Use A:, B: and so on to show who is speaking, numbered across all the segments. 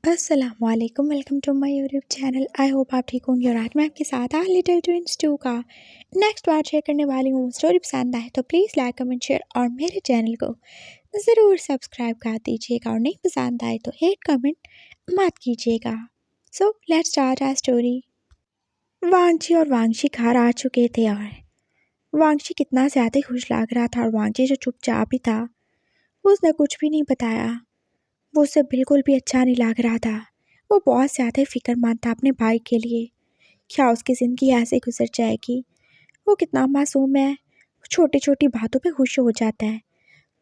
A: अस्सलामुअलैकुम, welcome to my YouTube channel. I hope आप ठीक होंगे। और आज मैं आपके साथ लिटिल ट्विंस 2 का नेक्स्ट पार्ट शेयर करने वाली हूँ। स्टोरी पसंद आए तो प्लीज़ लाइक कमेंट शेयर और मेरे चैनल को ज़रूर सब्सक्राइब कर दीजिएगा, और नहीं पसंद आए तो हेट कमेंट मत कीजिएगा। So let's start our story. Wangchi और वांगशी घर आ चुके थे, और वांगशी कितना ज़्यादा खुश लग रहा था, और वांगची जो चुपचाप ही था उसने कुछ भी नहीं बताया। वो उसे बिल्कुल भी अच्छा नहीं लग रहा था। वो बहुत ज़्यादा फ़िक्रमंद था अपने भाई के लिए। क्या उसकी ज़िंदगी ऐसे गुजर जाएगी? वो कितना मासूम है, छोटी छोटी बातों पे खुश हो जाता है।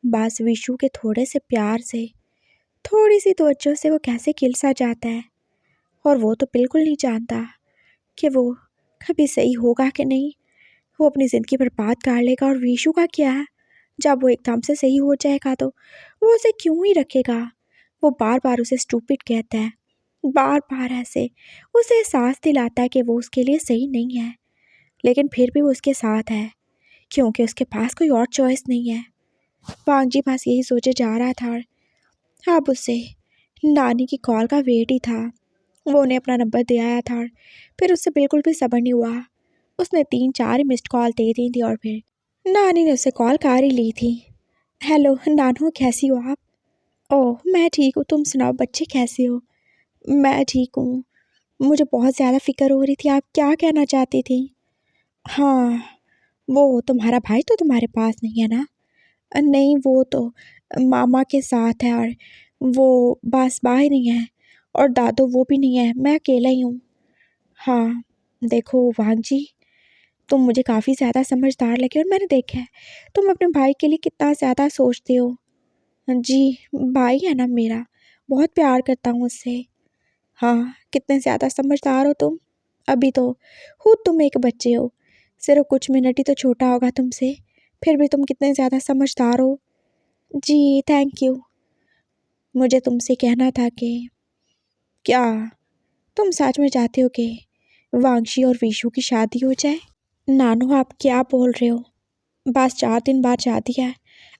A: बस विशु के थोड़े से प्यार से, थोड़ी सी तवज्जो से वो कैसे खिल सा जाता है। और वो तो बिल्कुल नहीं जानता कि वो कभी सही होगा कि नहीं। वो अपनी ज़िंदगी बर्बाद कर लेगा, और विशु का क्या है? जब वो एकदम से सही हो जाएगा तो वो उसे क्यों ही रखेगा? वो बार बार उसे स्टूपिड कहता है, बार बार ऐसे उसे एहसास दिलाता है कि वो उसके लिए सही नहीं है, लेकिन फिर भी वो उसके साथ है क्योंकि उसके पास कोई और चॉइस नहीं है। वांगजी पास यही सोचे जा रहा था, और अब उसे नानी की कॉल का वेट ही था। वो उन्हें अपना नंबर दे आया था, और फिर उससे बिल्कुल भी सब्र नहीं हुआ। उसने 3-4 मिस्ड कॉल दे दी थी, और फिर नानी ने उसे कॉल कर ही ली थी। हेलो नानू, कैसी हो आप? ओह, मैं ठीक हूँ, तुम सुनाओ बच्चे कैसे हो? मैं ठीक हूँ। मुझे बहुत ज़्यादा फ़िक्र हो रही थी, आप क्या कहना चाहती थी? हाँ, वो तुम्हारा भाई तो तुम्हारे पास नहीं है ना? नहीं, वो तो मामा के साथ है, और वो बस बाहर नहीं है, और दादू वो भी नहीं है, मैं अकेला ही हूँ। हाँ, देखो वांगजी, तुम मुझे काफ़ी ज़्यादा समझदार लगे, और मैंने देखा है तुम अपने भाई के लिए कितना ज़्यादा सोचते हो। जी, भाई है ना मेरा, बहुत प्यार करता हूँ उससे। हाँ, कितने ज़्यादा समझदार हो तुम। अभी तो खुद तुम एक बच्चे हो, सिर्फ कुछ मिनट ही तो छोटा होगा तुमसे, फिर भी तुम कितने ज़्यादा समझदार हो। जी थैंक यू। मुझे तुमसे कहना था कि क्या तुम सच में चाहते हो कि वांगशी और विशु की शादी हो जाए? नानू, आप क्या बोल रहे हो? बस 4 दिन बाद शादी है,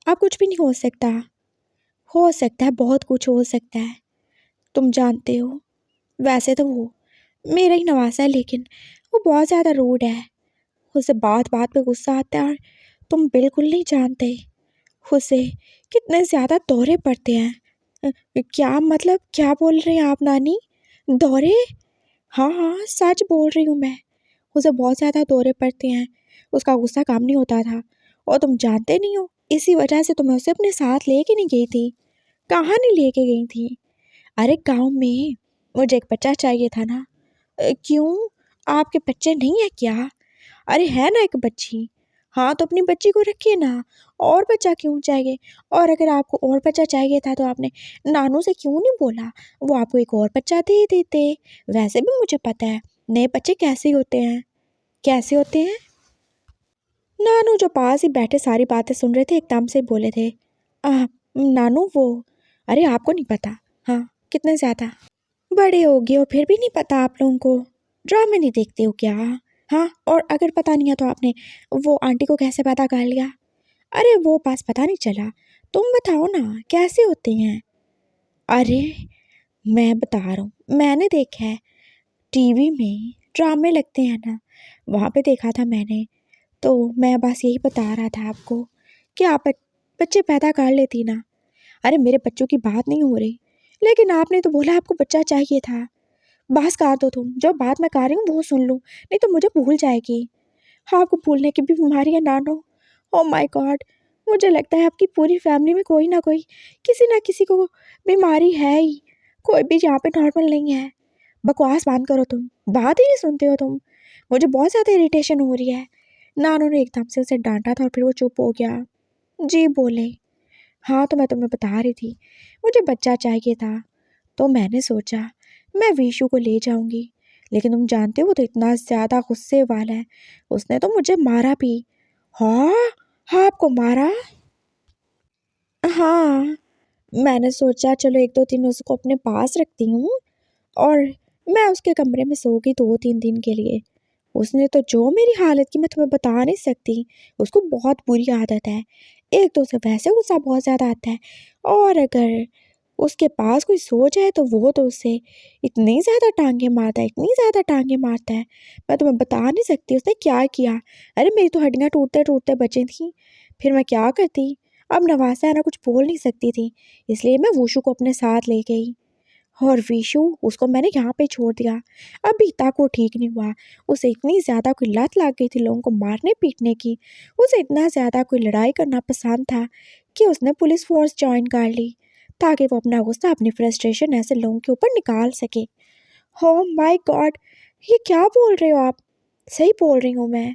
A: अब कुछ भी नहीं हो सकता। हो सकता है, बहुत कुछ हो सकता है, तुम जानते हो। वैसे तो वो मेरा ही नवासा है, लेकिन वो बहुत ज़्यादा रूड है। उसे बात बात पे गुस्सा आता है, और तुम बिल्कुल नहीं जानते उसे कितने ज़्यादा दौरे पड़ते हैं। क्या मतलब, क्या बोल रहे हैं आप नानी? दौरे? हाँ हाँ, सच बोल रही हूँ मैं। उसे बहुत ज़्यादा दौरे पड़ते हैं, उसका गुस्सा काम नहीं होता था, और तुम जानते नहीं हो, इसी वजह से तो मैं उसे अपने साथ लेके नहीं गई थी। कहाँ नहीं लेके गई थी? अरे गाँव में मुझे एक बच्चा चाहिए था ना। क्यों, आपके बच्चे नहीं है क्या? अरे है ना एक बच्ची। हाँ, तो अपनी बच्ची को रखिए ना, और बच्चा क्यों चाहिए? और अगर आपको और बच्चा चाहिए था तो आपने नानू से क्यों नहीं बोला? वो आपको एक और बच्चा दे देते। वैसे भी मुझे पता है नए बच्चे कैसे होते हैं। कैसे होते हैं? नानू जो पास ही बैठे सारी बातें सुन रहे थे, एकदम से बोले थे, नानू वो, अरे आपको नहीं पता? हाँ, कितने ज़्यादा बड़े हो गए हो फिर भी नहीं पता आप लोगों को? ड्रामे नहीं देखते हो क्या? हाँ, और अगर पता नहीं है तो आपने वो आंटी को कैसे पता कर लिया? अरे वो पास पता नहीं चला, तुम बताओ ना कैसे होते हैं? अरे मैं बता रहा हूँ, मैंने देखा है, टीवी में ड्रामे लगते हैं ना, वहाँ पे देखा था मैंने। तो मैं बस यही बता रहा था आपको कि आप बच्चे पैदा कर लेती ना। अरे मेरे बच्चों की बात नहीं हो रही, लेकिन आपने तो बोला आपको बच्चा चाहिए था। बस कर दो तुम, जो बात मैं कर रही हूँ वो सुन लो, नहीं तो मुझे भूल जाएगी। हाँ, आपको भूलने की भी बीमारी है नानो। ओ माय गॉड, मुझे लगता है आपकी पूरी फैमिली में कोई ना कोई, किसी ना किसी को बीमारी है ही। कोई भी यहाँ पे नॉर्मल नहीं है। बकवास बंद करो तुम, बात ही नहीं सुनते हो तुम। मुझे बहुत ज़्यादा इरिटेशन हो रही है। नानू ने एकदम से उसे डांटा था, और फिर वो चुप हो गया। जी बोले, हाँ तो मैं तुम्हें बता रही थी, मुझे बच्चा चाहिए था, तो मैंने सोचा मैं विशु को ले जाऊंगी, लेकिन तुम जानते हो वो तो इतना ज़्यादा गुस्से वाला है, उसने तो मुझे मारा भी। हाँ, हाँ आपको मारा? हाँ, मैंने सोचा चलो 1-2 दिन उसको अपने पास रखती हूँ, और मैं उसके कमरे में सो गई 2-3 दिन के लिए। उसने तो जो मेरी हालत की मैं तुम्हें बता नहीं सकती। उसको बहुत बुरी आदत है, एक तो उसे वैसे गुस्सा बहुत ज़्यादा आता है, और अगर उसके पास कोई सोच है तो वो तो उससे इतनी ज़्यादा टांगे मारता है, इतनी ज़्यादा टांगे मारता है, मैं तुम्हें बता नहीं सकती उसने क्या किया। अरे मेरी तो हड्डियाँ टूटते टूटते बची थी, फिर मैं क्या करती। अब नवासा है ना, कुछ बोल नहीं सकती थी, इसलिए मैं वूशु को अपने साथ ले गई। और विशु उसको मैंने यहाँ पे छोड़ दिया। अभी तक वो ठीक नहीं हुआ। उसे इतनी ज़्यादा कोई लत लग गई थी लोगों को मारने पीटने की, उसे इतना ज़्यादा कोई लड़ाई करना पसंद था कि उसने पुलिस फोर्स ज्वाइन कर ली ताकि वो अपना गुस्सा, अपनी फ्रस्ट्रेशन ऐसे लोगों के ऊपर निकाल सके। हो माय गॉड, ये क्या बोल रहे हो आप? सही बोल रही हूँ मैं,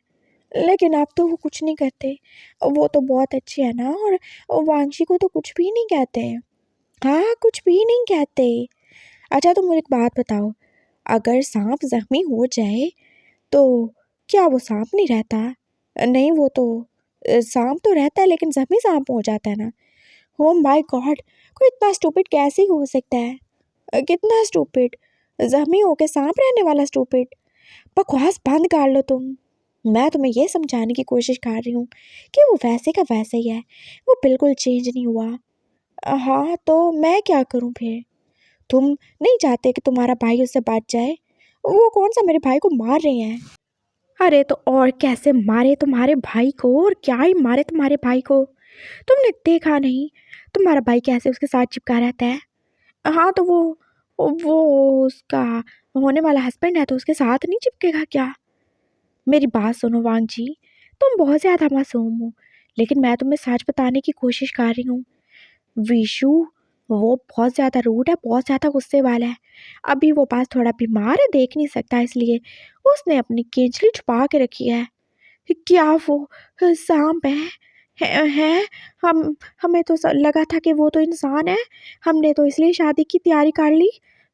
A: लेकिन आप तो वो कुछ नहीं करते। वो तो बहुत अच्छे है ना, और वांशी को तो कुछ भी नहीं कहते। हाँ, कुछ भी नहीं कहते। अच्छा तुम मुझे एक बात बताओ, अगर सांप जख्मी हो जाए तो क्या वो सांप नहीं रहता? नहीं, वो तो सांप तो रहता है लेकिन जख्मी सांप हो जाता है ना। ओ माय गॉड, कोई इतना स्टूपिड कैसे ही हो सकता है? कितना स्टूपिड? जख्मी होके सांप रहने वाला स्टूपिड? बकवास बंद कर लो तुम। मैं तुम्हें ये समझाने की कोशिश कर रही हूँ कि वो वैसे का वैसे ही है, वो बिल्कुल चेंज नहीं हुआ। हाँ तो मैं क्या करूँ फिर? तुम नहीं चाहते कि तुम्हारा भाई उससे बच जाए? वो कौन सा मेरे भाई को मार रहे हैं? अरे तो और कैसे मारे तुम्हारे भाई को, और क्या ही मारे तुम्हारे भाई को? तुमने देखा नहीं तुम्हारा भाई कैसे उसके साथ चिपका रहता है? हाँ तो वो उसका होने वाला हस्बैंड है तो उसके साथ नहीं चिपकेगा क्या? मेरी बात सुनो वांग जी, तुम बहुत ज़्यादा मासूम हो, लेकिन मैं तुम्हें सच बताने की कोशिश कर रही हूँ। विशु वो बहुत ज़्यादा रूड है, बहुत ज़्यादा गुस्से वाला है। अभी वो पास थोड़ा बीमार है, देख नहीं सकता, इसलिए उसने अपनी केंचली छुपा के रखी है। क्या वो सांप है? हम हमें तो लगा था कि वो तो इंसान है। हमने तो इसलिए शादी की तैयारी कर ली।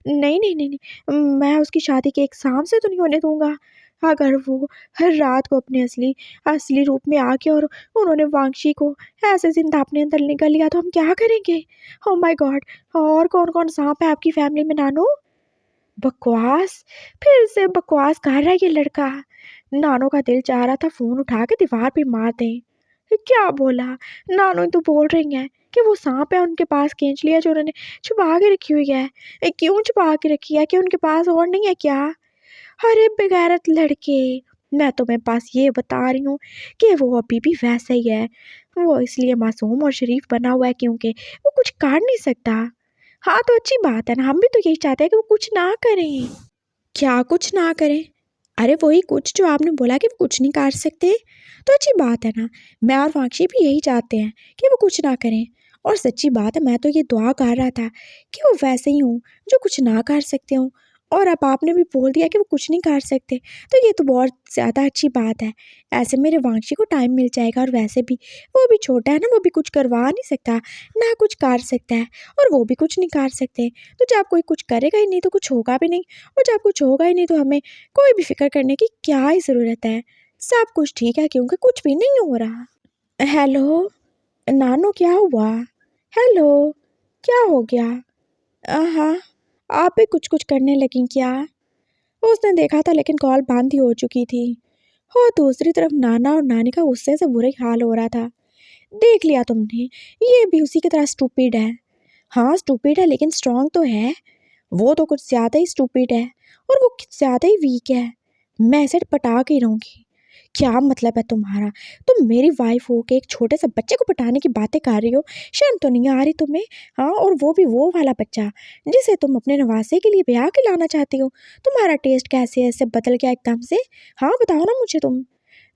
A: नहीं नहीं नहीं नहीं, मैं उसकी शादी के एक सांप से तो नहीं होने दूंगा। अगर वो हर रात को अपने असली असली रूप में आके और उन्होंने वांगशी को ऐसे जिंदा अपने अंदर निगल लिया तो हम क्या करेंगे? ओह माय गॉड, और कौन कौन सांप है आपकी फैमिली में नानू? बकवास, फिर से बकवास कर रहा है ये लड़का। नानो का दिल चाह रहा था फोन उठा के दीवार पे मार दें। क्या बोला? नानो तो बोल रही हैं कि वो सांप है उनके पास, खींच लिया जो उन्होंने छुपा के रखी हुई है। क्यों छुपा के रखी है? कि उनके पास और नहीं है क्या? अरे बेगैरत लड़के, मैं तुम्हें पास ये बता रही हूँ कि वो अभी भी वैसा ही है। वो इसलिए मासूम और शरीफ बना हुआ है क्योंकि वो कुछ कर नहीं सकता। हाँ तो अच्छी बात है ना, हम भी तो यही चाहते हैं कि वो कुछ ना करें। क्या कुछ ना करें? अरे वही कुछ जो आपने बोला कि वो कुछ नहीं कर सकते, तो अच्छी बात है ना। मैं और वाक्षी भी यही चाहते हैं कि वो कुछ ना करें। और सच्ची बात है, मैं तो ये दुआ कर रहा था कि वो वैसे ही हों जो कुछ ना कर सकते हों। और अब आपने भी बोल दिया कि वो कुछ नहीं कर सकते, तो ये तो बहुत ज़्यादा अच्छी बात है। ऐसे मेरे वाक्षी को टाइम मिल जाएगा, और वैसे भी वो भी छोटा है ना, वो भी कुछ करवा नहीं सकता, ना कुछ कर सकता है, और वो भी कुछ नहीं कर सकते। तो जब कोई कुछ करेगा ही नहीं तो कुछ होगा भी नहीं, और जब कुछ होगा ही नहीं तो हमें कोई भी फिक्र करने की क्या ही ज़रूरत है। सब कुछ ठीक है क्योंकि कुछ भी नहीं हो रहा। हेलो नानू, क्या हुआ? हेलो, क्या हो गया? हाँ, आप भी कुछ कुछ करने लगी क्या? उसने देखा था लेकिन कॉल बंद ही हो चुकी थी। और दूसरी तरफ नाना और नानी का गुस्से से बुरा ही हाल हो रहा था। देख लिया तुमने, ये भी उसी की तरह स्टूपिड है। हाँ स्टूपिड है लेकिन स्ट्रांग तो है। वो तो कुछ ज़्यादा ही स्टूपिड है, और वो कुछ ज़्यादा ही वीक है। मैं इसे पटा के ही रहूँगी। क्या मतलब है तुम्हारा? तुम मेरी वाइफ हो के एक छोटे से बच्चे को पटाने की बातें कर रही हो? शर्म तो नहीं आ रही तुम्हें? हाँ, और वो भी वो वाला बच्चा जिसे तुम अपने नवासे के लिए ब्याह के लाना चाहती हो। तुम्हारा टेस्ट कैसे ऐसे बदल गया एकदम से? हाँ बताओ ना मुझे तुम।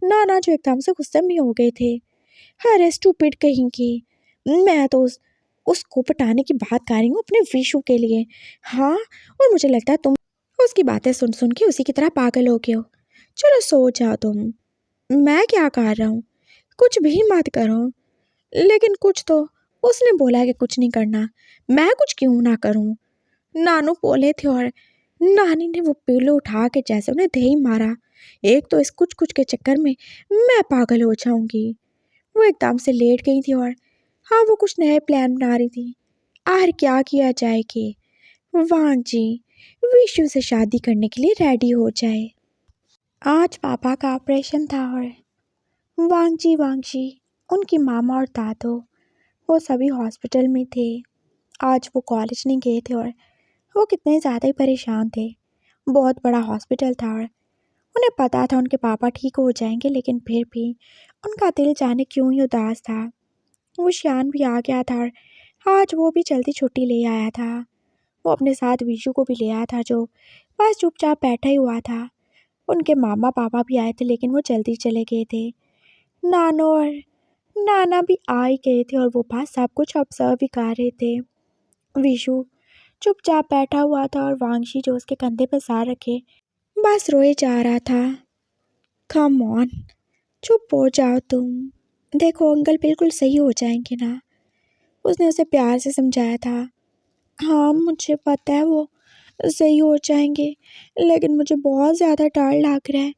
A: नाना जो एकदम से गुस्से में हो गए थे। अरे स्टूपिड कहीं की, मैं तो उसको पटाने की बात कर रही हूँ अपने विशु के लिए। हाँ, और मुझे लगता है तुम उसकी बातें सुन सुन के उसी की तरह पागल हो गए हो। चलो सो जाओ तुम। मैं क्या कर रहा हूँ? कुछ भी मत करो। लेकिन कुछ तो उसने बोला है कि कुछ नहीं करना, मैं कुछ क्यों ना करूँ? नानू बोले थे, और नानी ने वो पिल्लो उठा के जैसे उन्हें दे ही मारा। एक तो इस कुछ कुछ के चक्कर में मैं पागल हो जाऊंगी। वो एकदम से लेट गई थी, और हाँ वो कुछ नए प्लान बना रही थी। आखिर क्या किया जाए कि वांग जी विशु से शादी करने के लिए रेडी हो जाए। आज पापा का ऑपरेशन था, और वांग जी उनकी मामा और दादो वो सभी हॉस्पिटल में थे। आज वो कॉलेज नहीं गए थे और वो कितने ज़्यादा ही परेशान थे। बहुत बड़ा हॉस्पिटल था और उन्हें पता था उनके पापा ठीक हो जाएंगे, लेकिन फिर भी उनका दिल जाने क्यों ही उदास था। वो शियान भी आ गया था और आज वो भी जल्दी छुट्टी ले आया था। वो अपने साथ विशु को भी ले आया था, जो बस चुपचाप बैठा ही हुआ था। उनके मामा पापा भी आए थे, लेकिन वो जल्दी चले गए थे। नानो और नाना भी आ ही गए थे और वो बस सब कुछ ऑब्जर्व भी कर रहे थे। विशु चुपचाप बैठा हुआ था और वांगशी जो उसके कंधे पर सर रखे बस रोए जा रहा था। कम ऑन, चुप हो जाओ तुम। देखो अंकल बिल्कुल सही हो जाएंगे ना, उसने उसे प्यार से समझाया था। हाँ मुझे पता है वो सही हो जाएंगे, लेकिन मुझे बहुत ज़्यादा डर लग रहा है।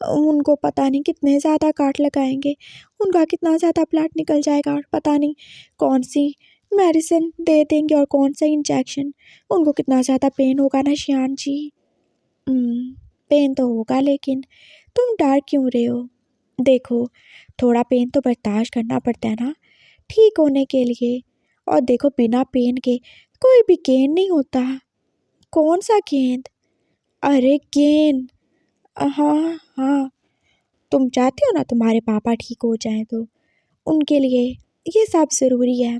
A: उनको पता नहीं कितने ज़्यादा काट लगाएंगे, उनका कितना ज़्यादा ब्लड निकल जाएगा और पता नहीं कौन सी मेडिसिन दे देंगे और कौन सा इंजेक्शन। उनको कितना ज़्यादा पेन होगा ना शियान जी। पेन तो होगा, लेकिन तुम डर क्यों रहे हो? देखो थोड़ा पेन तो बर्दाश्त करना पड़ता है ना ठीक होने के लिए। और देखो बिना पेन के कोई भी गेंद नहीं होता। कौन सा गेंद? अरे गेंद। हाँ हाँ, तुम चाहते हो ना तुम्हारे पापा ठीक हो जाएं, तो उनके लिए ये सब ज़रूरी है।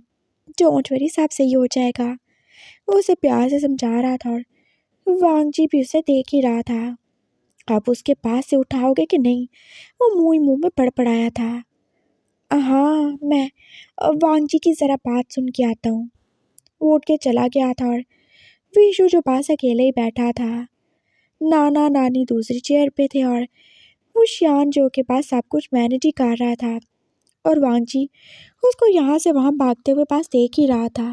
A: डोंट वरी, सब सही हो जाएगा। वो उसे प्यार से समझा रहा था और वांगजी भी उसे देख ही रहा था। आप उसके पास से उठाओगे कि नहीं? वो मुंह ही मुंह में पड़पड़ाया था। हाँ मैं वांगजी की ज़रा बात सुन के आता हूँ। वो उठ के चला गया था और विशु जो पास अकेले ही बैठा था। नाना नानी दूसरी चेयर पे थे और वो शियान जो के पास सब कुछ मैनेज ही कर रहा था और वांगजी उसको यहाँ से वहाँ भागते हुए पास देख ही रहा था।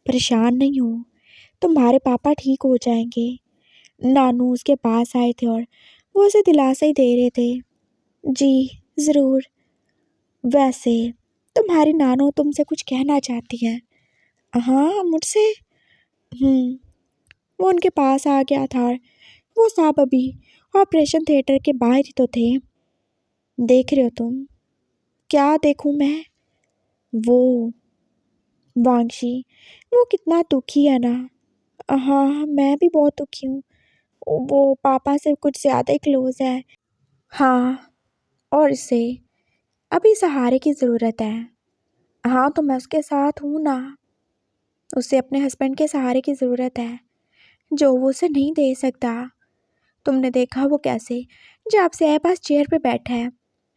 A: परेशान नहीं हो, तुम्हारे पापा ठीक हो जाएंगे। नानू उसके पास आए थे और वो उसे दिलासा ही दे रहे थे। जी ज़रूर। वैसे तुम्हारी नानू तुमसे कुछ कहना चाहती है? हाँ मुझसे। वो उनके पास आ गया था और वो सब अभी ऑपरेशन थिएटर के बाहर ही तो थे। देख रहे हो तुम? क्या देखूं मैं? वो वांगशी, वो कितना दुखी है ना। हाँ मैं भी बहुत दुखी हूँ। वो पापा से कुछ ज़्यादा ही क्लोज है। हाँ, और इसे अभी सहारे की ज़रूरत है। हाँ तो मैं उसके साथ हूँ ना। उसे अपने हस्बैंड के सहारे की ज़रूरत है, जो वो उसे नहीं दे सकता। तुमने देखा वो कैसे जब से है पास चेयर पे बैठा है,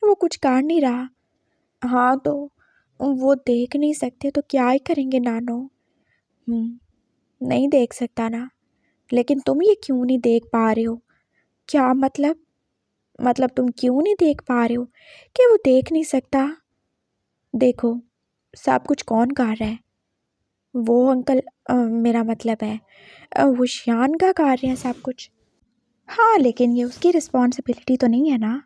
A: वो कुछ कर नहीं रहा। हाँ तो वो देख नहीं सकते तो क्या ही करेंगे नानो। नहीं देख सकता ना, लेकिन तुम ये क्यों नहीं देख पा रहे हो? क्या मतलब तुम क्यों नहीं देख पा रहे हो कि वो देख नहीं सकता? देखो सब कुछ कौन कर रहा है? वो अंकल, मेरा मतलब है वो शियान का कार्य है सब कुछ। हाँ लेकिन ये उसकी रिस्पॉन्सिबिलिटी तो नहीं है ना,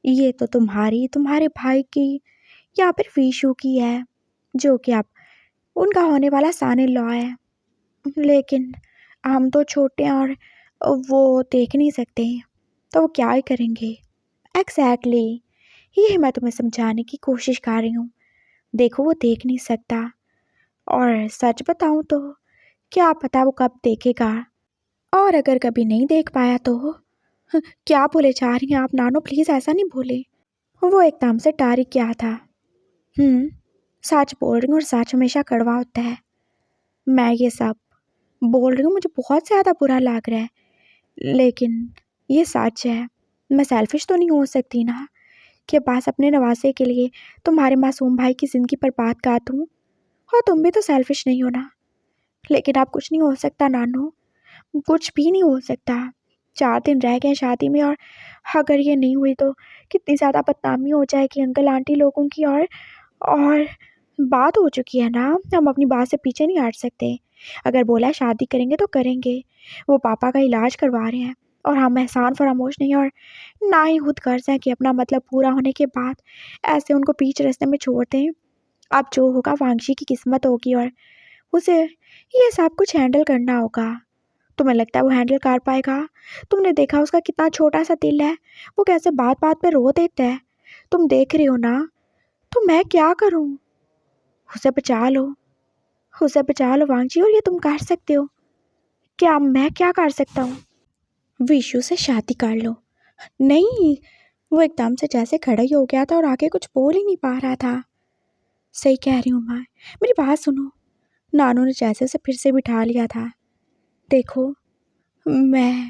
A: ये तो तुम्हारी तुम्हारे भाई की या फिर वीशु की है, जो कि आप उनका होने वाला सन इन लॉ है। लेकिन हम तो छोटे हैं और वो देख नहीं सकते, तो वो क्या ही करेंगे? एग्जैक्टली, ये मैं तुम्हें समझाने की कोशिश कर रही हूँ। देखो वो देख नहीं सकता, और सच बताऊँ तो क्या पता वो कब देखेगा, और अगर कभी नहीं देख पाया तो क्या बोले जा रही हैं आप नानो? प्लीज़ ऐसा नहीं बोले। वो एकदम से टारी क्या था। सच बोल रही हूँ और सच हमेशा कड़वा होता है। मैं ये सब बोल रही हूँ, मुझे बहुत ज़्यादा बुरा लग रहा है, लेकिन ये सच है। मैं सेल्फिश तो नहीं हो सकती ना कि बस अपने नवासे के लिए तुम्हारे मासूम भाई की ज़िंदगी बर्बाद कर दूँ। और तुम भी तो सेल्फिश नहीं हो ना। लेकिन अब कुछ नहीं हो सकता नानू, कुछ भी नहीं हो सकता। 4 दिन रह गए शादी में, और अगर ये नहीं हुई तो कितनी ज़्यादा बदनामी हो जाएगी अंकल आंटी लोगों की। और बात हो चुकी है ना, हम अपनी बात से पीछे नहीं हट सकते। अगर बोला है शादी करेंगे तो करेंगे। वो पापा का इलाज करवा रहे हैं और हम एहसान फरामोश नहीं, और ना ही खुद कर्ज है कि अपना मतलब पूरा होने के बाद ऐसे उनको बीच रास्ते में छोड़ दें। अब जो होगा वांगशी की किस्मत होगी, और उसे ये सब कुछ हैंडल करना होगा। तुम्हें लगता है वो हैंडल कर पाएगा? तुमने देखा उसका कितना छोटा सा दिल है, वो कैसे बात बात पे रो देता है। तुम देख रही हो ना, तो मैं क्या करूं? उसे बचा लो। उसे बचा लो वांगजी, और ये तुम कर सकते हो। क्या मैं क्या कर सकता हूँ? विशु से शादी कर लो। नहीं, वो एकदम से जैसे खड़ा ही हो गया था और आगे कुछ बोल ही नहीं पा रहा था। सही कह रही हूँ मैं, मेरी बात सुनो। नानू ने जैसे उसे फिर से बिठा लिया था। देखो, मैं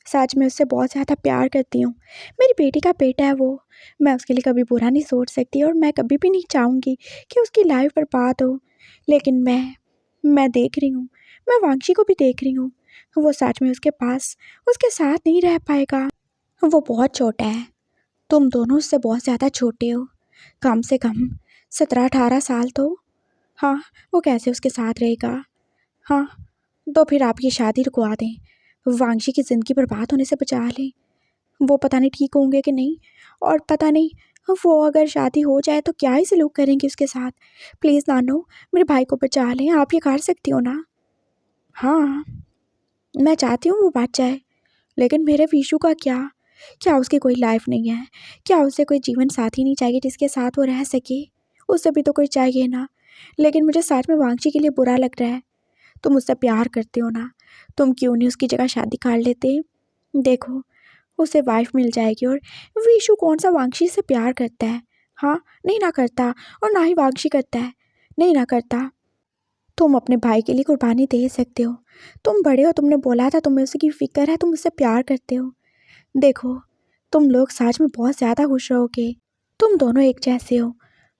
A: सच में उससे बहुत ज़्यादा प्यार करती हूँ। मेरी बेटी का बेटा है वो। मैं उसके लिए कभी बुरा नहीं सोच सकती और मैं कभी भी नहीं चाहूँगी कि उसकी लाइफ बर्बाद हो। लेकिन मैं देख रही हूँ, मैं वांशी को भी देख रही हूँ। वो सच में उसके पास उसके साथ नहीं रह पाएगा। वो बहुत छोटा है। तुम दोनों उससे बहुत ज़्यादा छोटे हो, कम से कम 17-18 साल तो। हाँ, वो कैसे उसके साथ रहेगा? हाँ, तो फिर आप ये शादी रुकवा दें, वांशी की ज़िंदगी बर्बाद होने से बचा लें। वो पता नहीं ठीक होंगे कि नहीं, और पता नहीं वो अगर शादी हो जाए तो क्या ही सलूक करेंगे उसके साथ। प्लीज़ नानो, मेरे भाई को बचा लें, आप ये कर सकती हो ना? हाँ, मैं चाहती हूँ वो बच जाए, लेकिन मेरे विशु का क्या? क्या उसकी कोई लाइफ नहीं है? क्या उसे कोई जीवन साथी नहीं चाहिए जिसके साथ वो रह सके? उसे भी तो कोई चाहिए ना। लेकिन मुझे सच में वांशी के लिए बुरा लग रहा है। तुम उससे प्यार करते हो ना, तुम क्यों नहीं उसकी जगह शादी कर लेते? देखो, उसे वाइफ मिल जाएगी, और विशु कौन सा वांशी से प्यार करता है? हाँ, नहीं ना करता, और ना ही वांशी करता है, नहीं ना करता। तुम अपने भाई के लिए कुर्बानी दे सकते हो। तुम बड़े हो, तुमने बोला था तुम्हें उसकी फिक्र है, तुम उससे प्यार करते हो। देखो, तुम लोग सच में बहुत ज़्यादा खुश रहोगे। तुम दोनों एक जैसे हो,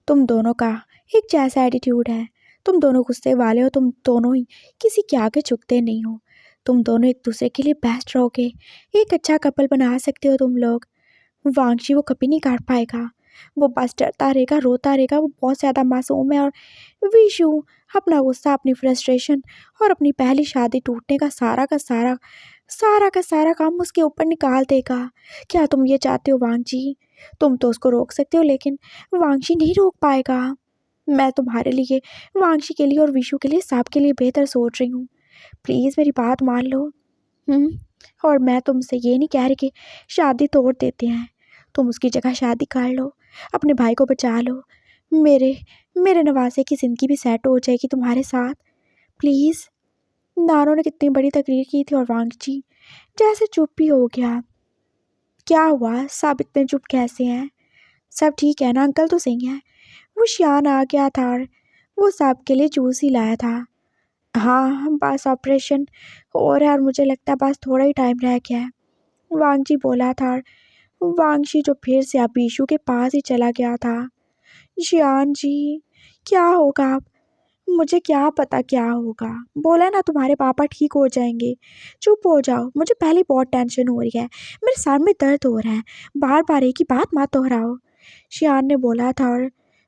A: तुम दोनों का एक जैसा एटीट्यूड है। तुम दोनों गुस्से वाले हो, तुम दोनों ही किसी के आगे झुकते नहीं हो। तुम दोनों एक दूसरे के लिए बेस्ट रहोगे, एक अच्छा कपल बना सकते हो तुम लोग। वांशी वो कभी नहीं कर पाएगा। वो बस डरता रहेगा, रोता रहेगा, वो बहुत ज़्यादा मासूम है। और विशु अपना गुस्सा, अपनी फ्रस्ट्रेशन और अपनी पहली शादी टूटने का सारा काम उसके ऊपर निकाल देगा। क्या तुम ये चाहते हो वांगजी? तुम तो उसको रोक सकते हो, लेकिन वांगशी नहीं रोक पाएगा। मैं तुम्हारे लिए, वांगशी के लिए और विशु के लिए, सबके लिए बेहतर सोच रही हूँ। प्लीज़ मेरी बात मान लो। और मैं तुमसे ये नहीं कह रही कि शादी तोड़ देते हैं। तुम उसकी जगह शादी कर लो, अपने भाई को बचा लो। मेरे मेरे नवासे की ज़िंदगी भी सेट हो जाएगी तुम्हारे साथ। प्लीज़। नानो ने कितनी बड़ी तकरीर की थी और वांगची जैसे चुप ही हो गया। क्या हुआ, सब इतने चुप कैसे हैं? सब ठीक है ना? अंकल तो सही है। वो शियान आ गया था और वो सब के लिए जूस ही लाया था। हाँ, बस ऑपरेशन हो रहा है और मुझे लगता है बस थोड़ा ही टाइम रह गया है, वांगजी बोला था। और वांगशी जो फिर से अब ईशू के पास ही चला गया था। शियान जी, क्या होगा अब? मुझे क्या पता क्या होगा। बोला ना तुम्हारे पापा ठीक हो जाएंगे। चुप हो जाओ, मुझे पहले बहुत टेंशन हो रही है, मेरे सर में दर्द हो रहा है। बार बार एक ही बात मत दोहराओ, शियान ने बोला था।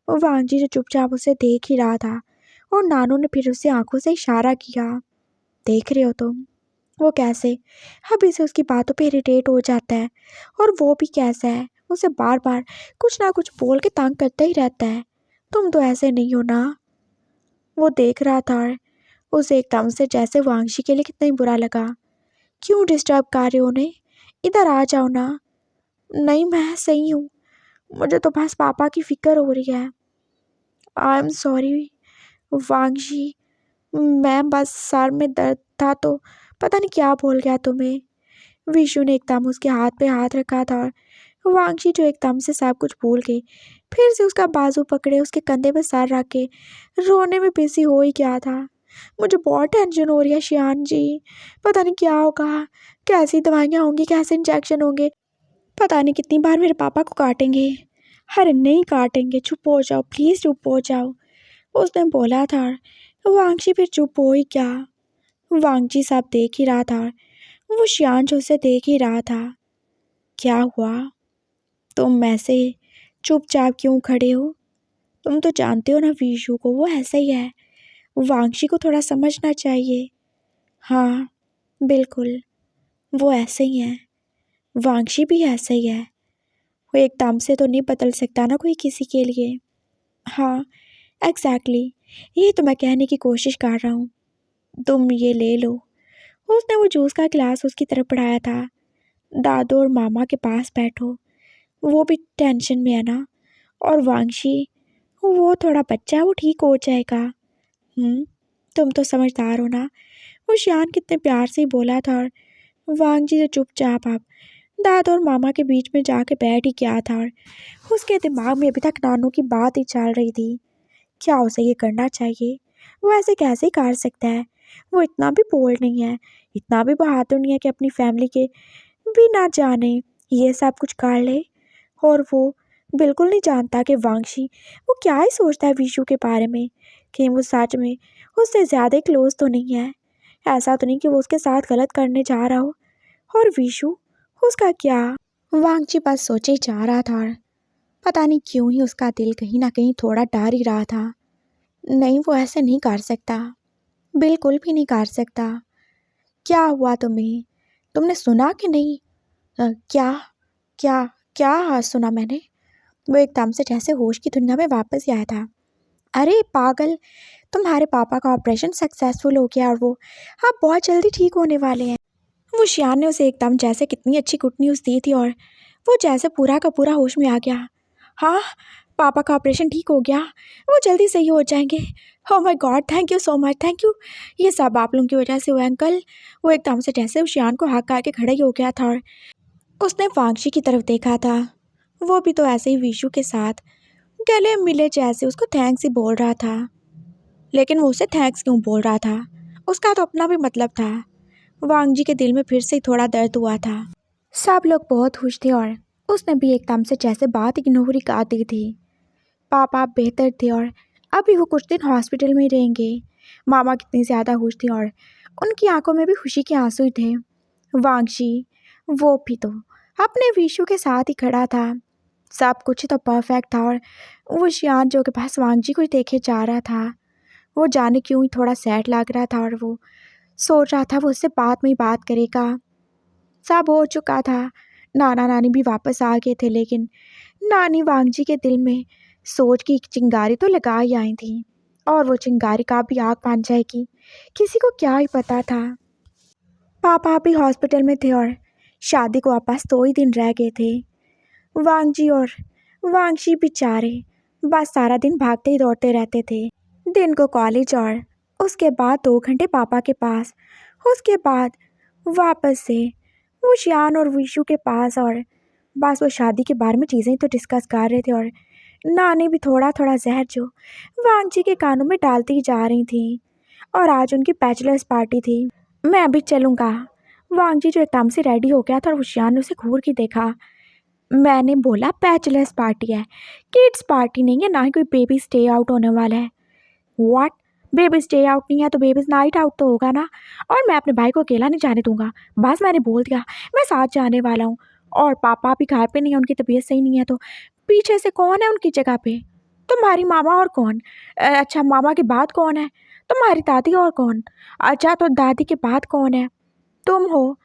A: और वांगजी जो चुपचाप उसे देख ही रहा था, और नानू ने फिर उसे आंखों से इशारा किया। देख रहे हो तुम, वो कैसे अभी से उसकी बातों पे इरिटेट हो जाता है, और वो भी कैसा है, उसे बार बार कुछ ना कुछ बोल के तंग करता ही रहता है। तुम तो ऐसे नहीं हो ना। वो देख रहा था और उसे एकदम से जैसे वांगशी के लिए कितना ही बुरा लगा। क्यों डिस्टर्ब कर रहे हो उन्हें? इधर आ जाओ ना। नहीं, मैं सही हूँ, मुझे तो बस पापा की फिक्र हो रही है। आई एम सॉरी वांगशी, मैं बस सर में दर्द था तो पता नहीं क्या बोल गया तुम्हें। विशु ने एकदम उसके हाथ पे हाथ रखा था, और वांगशी जो एकदम से सब कुछ भूल गई, फिर से उसका बाजू पकड़े उसके कंधे पे सर रख के रोने में बिजी हो ही गया था। मुझे बहुत टेंशन हो रही है शियान जी, पता नहीं क्या होगा, कैसी दवाइयाँ होंगी, कैसे इंजेक्शन होंगे, पता नहीं कितनी बार मेरे पापा को काटेंगे। अरे नहीं काटेंगे, चुप हो जाओ प्लीज़, चुप हो जाओ, उसने बोला था। वांगशी फिर चुप हो ही क्या। वांगजी सब देख ही रहा था, वो शियान जो उसे देख ही रहा था। क्या हुआ, तुम ऐसे चुपचाप क्यों खड़े हो? तुम तो जानते हो ना विशु को, वो ऐसा ही है, वांगशी को थोड़ा समझना चाहिए। हाँ, बिल्कुल, वो ऐसे ही है, वांगशी भी ऐसा ही है। वो एकदम से तो नहीं बदल सकता ना कोई किसी के लिए। हाँ, एग्जैक्टली, यही तो मैं कहने की कोशिश कर रहा हूँ। तुम ये ले लो। उसने वो जूस का गिलास उसकी तरफ बढ़ाया था। दादू और मामा के पास बैठो, वो भी टेंशन में है ना। और वांगशी, वो थोड़ा बच्चा है, वो ठीक हो जाएगा। तुम तो समझदार हो ना। वो शियान कितने प्यार से ही बोला था और वांगजी तो चुपचाप अब दादा और मामा के बीच में जाके बैठ ही गया था और उसके दिमाग में अभी तक नानू की बात ही चल रही थी। क्या उसे ये करना चाहिए? वो ऐसे कैसे कर सकता है? वो इतना भी बोल्ड नहीं है, इतना भी बहादुर नहीं है कि अपनी फैमिली के बिना जाने ये सब कुछ कर ले। और वो बिल्कुल नहीं जानता कि वांगशी वो क्या ही सोचता है विशु के बारे में, कि वो सच में उससे ज़्यादा क्लोज तो नहीं है। ऐसा तो नहीं कि वो उसके साथ गलत करने जा रहा हो। और विशु, उसका क्या? वांगची बस सोचे ही जा रहा था और पता नहीं क्यों ही उसका दिल कहीं ना कहीं थोड़ा डर ही रहा था। नहीं, वो ऐसे नहीं कर सकता, बिल्कुल भी नहीं कर सकता। क्या हुआ तुम्हें? तुमने सुना कि नहीं? क्या क्या क्या? हाँ, सुना मैंने। वो एकदम से जैसे होश की दुनिया में वापस ही आया था। अरे पागल, तुम्हारे पापा का ऑपरेशन सक्सेसफुल हो गया और वो आप बहुत जल्दी ठीक होने वाले हैं। वो शियान ने उसे एकदम जैसे कितनी अच्छी गुड न्यूज़ दी थी और वो जैसे पूरा का पूरा होश में आ गया। हाँ, पापा का ऑपरेशन ठीक हो गया, वो जल्दी सही हो जाएंगे। Oh my God, thank you so much, thank you. ये सब आप लोगों की वजह से हुआ अंकल। वो एकदम से जैसे उस शियान को हाथ करके खड़ा ही हो गया था और उसने वांगशी की तरफ देखा था। वो भी तो ऐसे ही विशु के साथ गले मिले जैसे उसको थैंक्स ही बोल रहा था। लेकिन वो उसे थैंक्स क्यों बोल रहा था? उसका तो अपना भी मतलब था। वांगजी के दिल में फिर से थोड़ा दर्द हुआ था। सब लोग बहुत खुश थे और उसने भी एकदम से जैसे बात इग्नोर ही कर दी थी। पापा बेहतर थे और अभी वो कुछ दिन हॉस्पिटल में ही रहेंगे। मामा कितनी ज़्यादा खुश थी और उनकी आंखों में भी खुशी के आंसू ही थे। वांगशी, वो भी तो अपने विशु के साथ ही खड़ा था। सब कुछ तो परफेक्ट था और वो शियान जो के पास वांगजी को ही देखे जा रहा था। वो जाने क्यों ही थोड़ा सैड लग रहा था और वो सोच रहा था वो उससे बाद में ही बात करेगा। सब हो चुका था। नाना नानी भी वापस आ गए थे, लेकिन नानी वांगजी के दिल में सोच की एक चिंगारी तो लगा ही आई थी और वो चिंगारी का भी आग बन जाएगी, किसी को क्या ही पता था। पापा भी हॉस्पिटल में थे और शादी को वापस 2 ही दिन रह गए थे। वांगजी और वांगशी बेचारे बस सारा दिन भागते ही दौड़ते रहते थे। दिन को कॉलेज और उसके बाद 2 घंटे पापा के पास, उसके बाद वापस से वो शियान और विशु के पास और बस वो शादी के बारे में चीज़ें तो डिस्कस कर रहे थे और नानी भी थोड़ा थोड़ा जहर जो वांगजी के कानों में डालती ही जा रही थी। और आज उनकी बैचलर्स पार्टी थी। मैं अभी चलूँगा। वांगजी जो एकदम से रेडी हो गया था और वो शियान ने उसे घूर के देखा। मैंने बोला बैचलर्स पार्टी है, किड्स पार्टी नहीं है, ना ही कोई बेबी स्टे आउट होने वाला है। व्हाट? बेबी स्टे आउट नहीं है तो बेबीज नाइट आउट तो होगा ना। और मैं अपने भाई को अकेला नहीं जाने दूंगा। बस मैंने बोल दिया, मैं साथ जाने वाला हूँ। और पापा भी घर पे नहीं है, उनकी तबीयत सही नहीं है, तो पीछे से कौन है उनकी जगह पे? तुम्हारी मामा और कौन? अच्छा, मामा के बाद कौन है? तुम्हारी दादी और कौन? अच्छा, तो दादी के बाद कौन है? तुम हो।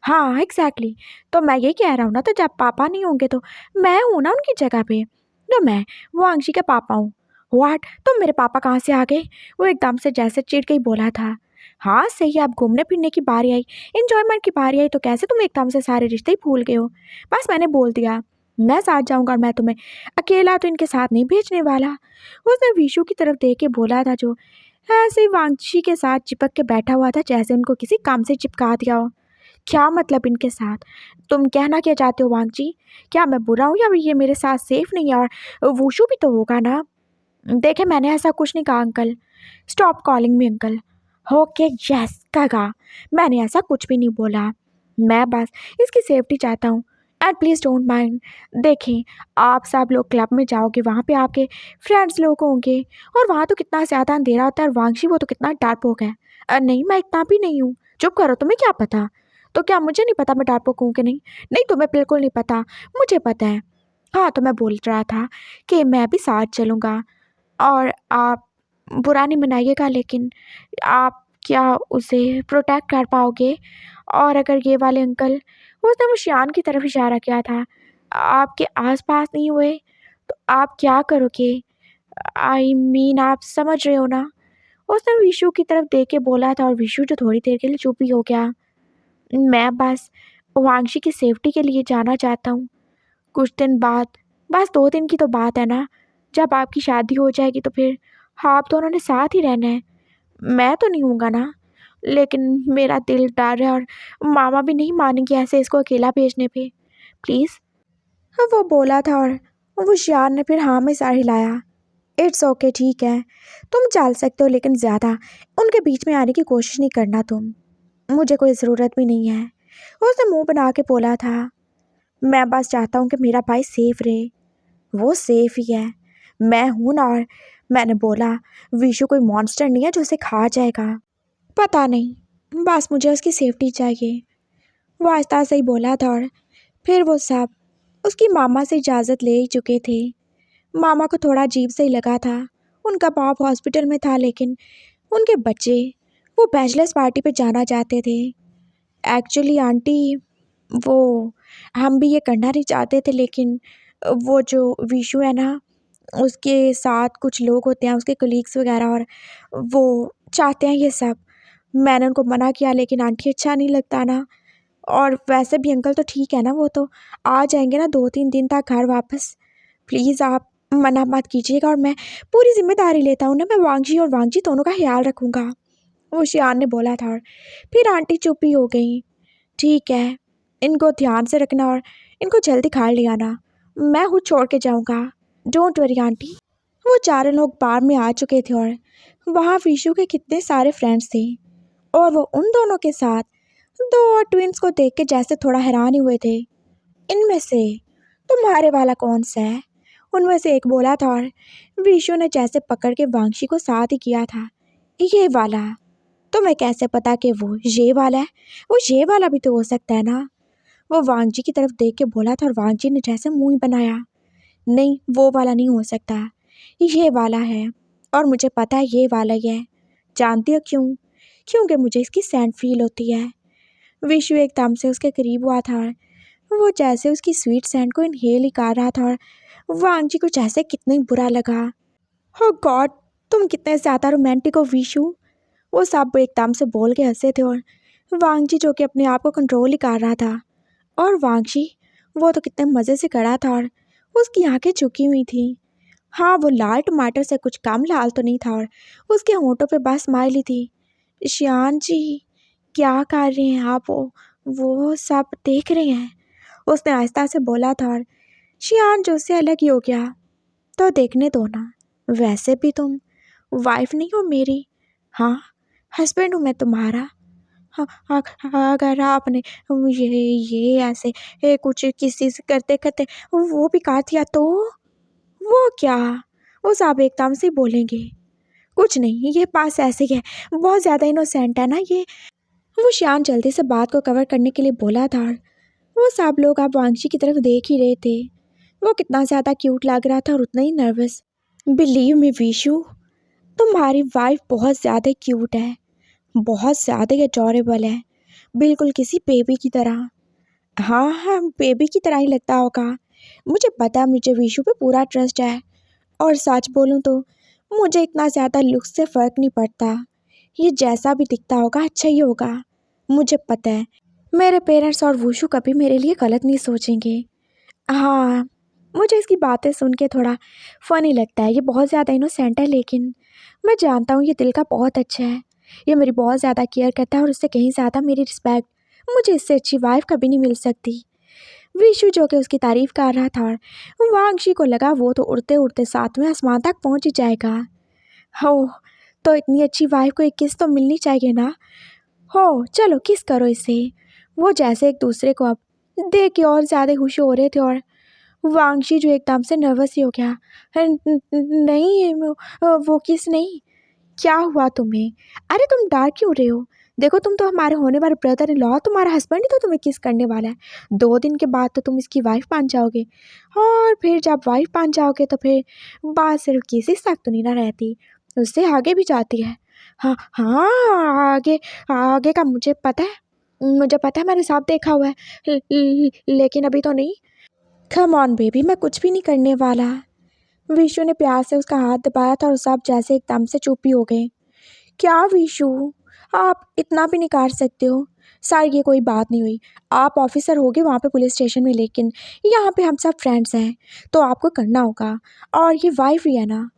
A: हाँ एग्जैक्टली। तो मैं ये कह रहा हूँ ना, तो जब पापा नहीं होंगे तो मैं हूँ ना उनकी जगह पे। तो मैं वो आंशी के पापा हूँ। व्हाट? तुम मेरे पापा कहाँ से आ गए? वो एकदम से जैसे चिढ़ के ही बोला था। हाँ सही है, अब घूमने फिरने की बारी आई, इंजॉयमेंट की बारी आई, तो कैसे तुम एकदम से सारे रिश्ते ही भूल गए हो? बस मैंने बोल दिया मैं साथ जाऊंगा और मैं तुम्हें अकेला तो इनके साथ नहीं भेजने वाला। उसने विशु की तरफ देख के बोला था, जो ऐसे ही वांगशी के साथ चिपक के बैठा हुआ था जैसे उनको किसी काम से चिपका दिया हो। क्या मतलब इनके साथ? तुम कहना क्या चाहते हो वांगजी? क्या मैं बुरा हूँ या ये मेरे साथ सेफ नहीं है? और वुशु भी तो होगा ना। देखे, मैंने ऐसा कुछ नहीं कहा uncle. Stop calling me uncle. Okay yes कहा, मैंने ऐसा कुछ भी नहीं बोला। मैं बस इसकी सेफ्टी चाहता हूँ। And please don't mind. देखें, आप सब लोग क्लब में जाओगे, वहाँ पे आपके फ्रेंड्स लोग होंगे और वहाँ तो कितना ज़्यादा अंधेरा होता है और वांगशी वो तो कितना डरपोक है। नहीं, मैं इतना भी नहीं हूँ। चुप करो, तुम्हें क्या पता? तो क्या मुझे नहीं पता मैं डरपोक हूँ कि नहीं? नहीं, तुम्हें बिल्कुल नहीं पता, मुझे पता है। हाँ, तो मैं बोल रहा था कि मैं भी साथ चलूँगा और आप बुरा नहीं मनाइएगा, लेकिन आप क्या उसे प्रोटेक्ट कर पाओगे? और अगर ये वाले अंकल, उसने वो शियान की तरफ इशारा किया था, आपके आसपास नहीं हुए तो आप क्या करोगे? आई मीन आप समझ रहे हो ना? उसने विशु की तरफ देख के बोला था और विशु जो थोड़ी देर के लिए चुप ही हो गया। मैं बस वांगशी की सेफ्टी के लिए जाना चाहता हूँ। कुछ दिन बाद, बस 2 दिन की तो बात है ना, जब आपकी शादी हो जाएगी तो फिर आप दोनों ने साथ ही रहना है। मैं तो नहीं हूँगा ना, लेकिन मेरा दिल डर है और मामा भी नहीं मानेंगी ऐसे इसको अकेला भेजने पे। प्लीज़। वो बोला था और वो शियान ने फिर हाँ में सर हिलाया। इट्स ओके, ठीक है, तुम चल सकते हो, लेकिन ज़्यादा उनके बीच में आने की कोशिश नहीं करना तुम। मुझे कोई ज़रूरत भी नहीं है। उसने मुंह बना के बोला था। मैं बस चाहता हूँ कि मेरा भाई सेफ रहे। वो सेफ ही है, मैं हूं ना। और मैंने बोला, विशु कोई मॉन्स्टर नहीं है जो उसे खा जाएगा। पता नहीं, बस मुझे उसकी सेफ्टी चाहिए। वो आहिस्ता से ही बोला था और फिर वो सब उसकी मामा से इजाज़त ले ही चुके थे। मामा को थोड़ा अजीब से ही लगा था। उनका बाप हॉस्पिटल में था, लेकिन उनके बच्चे वो बैचलर्स पार्टी पे जाना चाहते थे। एक्चुअली आंटी, वो हम भी ये करना नहीं चाहते थे, लेकिन वो जो विशु है ना, उसके साथ कुछ लोग होते हैं, उसके कलीग्स वगैरह, और वो चाहते हैं ये सब। मैंने उनको मना किया, लेकिन आंटी अच्छा नहीं लगता ना। और वैसे भी अंकल तो ठीक है ना, वो तो आ जाएंगे ना 2-3 दिन तक घर वापस। प्लीज़ आप मना मत कीजिएगा, और मैं पूरी जिम्मेदारी लेता हूँ ना, मैं वांगजी और वांगजी दोनों का ख्याल रखूँगा, वो शियान ने बोला था। और फिर आंटी चुप ही हो गई। ठीक है, इनको ध्यान से रखना और इनको जल्दी खाड़ ले आना, मैं खुद छोड़ के जाऊँगा। Don't worry aunty. वो चारों लोग बार में आ चुके थे और वहाँ विशु के कितने सारे फ्रेंड्स थे, और वो उन दोनों के साथ दो और ट्विंस को देख के जैसे थोड़ा हैरान ही हुए थे। इनमें से तुम्हारे वाला कौन सा है? उनमें से एक बोला था, और विशु ने जैसे पकड़ के वांगशी को साथ ही किया था। ये वाला। तुम्हें कैसे पता कि वो ये वाला है? वो ये वाला भी तो हो सकता है ना। वो वांगजी की तरफ देख के बोला था, और वांगजी ने जैसे मुंह ही बनाया। नहीं, वो वाला नहीं हो सकता, ये वाला है, और मुझे पता है ये वाला ही है। जानती हो क्यों? क्योंकि मुझे इसकी सेंट फील होती है। विशु एकदम से उसके करीब हुआ था, और वो जैसे उसकी स्वीट सेंट को इनहेल ही कर रहा था, और वांगजी को जैसे कितना ही बुरा लगा। हो गॉड, तुम कितने ज़्यादा रोमांटिक हो विशु। वो सब एकदम से बोल के हंसे थे, और वांगजी जो कि अपने आप को कंट्रोल ही कर रहा था। और वांगजी, वो तो कितने मज़े से खड़ा था, और उसकी आंखें झुकी हुई थी। हाँ, वो लाल टमाटर से कुछ कम लाल तो नहीं था, और उसके होंठों पे बस स्माइल ही थी। शियान जी, क्या कर रहे हैं आप? वो सब देख रहे हैं, उसने आहिस्ता से बोला था। और शियान जो उससे अलग ही हो गया। तो देखने दो ना, वैसे भी तुम वाइफ नहीं हो मेरी। हाँ, हस्बैंड हूँ मैं तुम्हारा। हाँ, अगर आपने ये ऐसे कुछ किसी से करते करते वो भी काट दिया तो? वो क्या? वो साहब एकदम से बोलेंगे। कुछ नहीं, ये पास ऐसे ही है, बहुत ज़्यादा इनोसेंट है ना ये। वो श्याम जल्दी से बात को कवर करने के लिए बोला था। वो सब लोग अब वांगशी की तरफ देख ही रहे थे। वो कितना ज़्यादा क्यूट लग रहा था और उतना ही नर्वस। बिलीव मी विशु, तुम्हारी वाइफ बहुत ज़्यादा क्यूट है, बहुत ज़्यादा एडोरेबल है, बिल्कुल किसी बेबी की तरह। हाँ हाँ, बेबी की तरह ही लगता होगा। मुझे पता है, मुझे विशु पे पूरा ट्रस्ट है। और सच बोलूं तो मुझे इतना ज़्यादा लुक्स से फ़र्क नहीं पड़ता, ये जैसा भी दिखता होगा अच्छा ही होगा। मुझे पता है मेरे पेरेंट्स और वुशु कभी मेरे लिए गलत नहीं सोचेंगे। हाँ, मुझे इसकी बातें सुन के थोड़ा फ़नी लगता है, ये बहुत ज़्यादा इनोसेंट है, लेकिन मैं जानता हूँ ये दिल का बहुत अच्छा है। ये मेरी बहुत ज़्यादा केयर करता है, और उससे कहीं ज़्यादा मेरी रिस्पेक्ट। मुझे इससे अच्छी वाइफ कभी नहीं मिल सकती। विशु जो कि उसकी तारीफ कर रहा था, और वांगशी को लगा वो तो उड़ते उड़ते 7वें आसमान तक पहुंच ही जाएगा। हो, तो इतनी अच्छी वाइफ को एक किस तो मिलनी चाहिए ना। हो, चलो किस करो इसे। वो जैसे एक दूसरे को अब देख के और ज़्यादा खुश हो रहे थे, और वांगशी जो एकदम से नर्वस ही हो गया। नहीं, वो किस नहीं। क्या हुआ तुम्हें? अरे तुम डर क्यों रहे हो? देखो, तुम तो हमारे होने वाले ब्रदर इन लॉ, तुम्हारा हस्बैंड ही तो तुम्हें किस करने वाला है। 2 दिन के बाद तो तुम इसकी वाइफ बन जाओगे, और फिर जब वाइफ बन जाओगे तो फिर बात सिर्फ किसी तक तो नहीं ना रहती, उससे आगे भी जाती है। हाँ हाँ, आगे आगे का मुझे पता है, मुझे पता है, मैंने सब देखा हुआ है। लेकिन अभी तो नहीं। कम ऑन बेबी, मैं कुछ भी नहीं करने वाला। विशु ने प्यार से उसका हाथ दबाया था, और सब जैसे एकदम से चुप ही हो गए। क्या विशु, आप इतना भी नहीं कर सकते हो? सर, ये कोई बात नहीं हुई। आप ऑफिसर होगे वहाँ पे पुलिस स्टेशन में, लेकिन यहाँ पे हम सब फ्रेंड्स हैं, तो आपको करना होगा। और ये वाइफ ही है ना।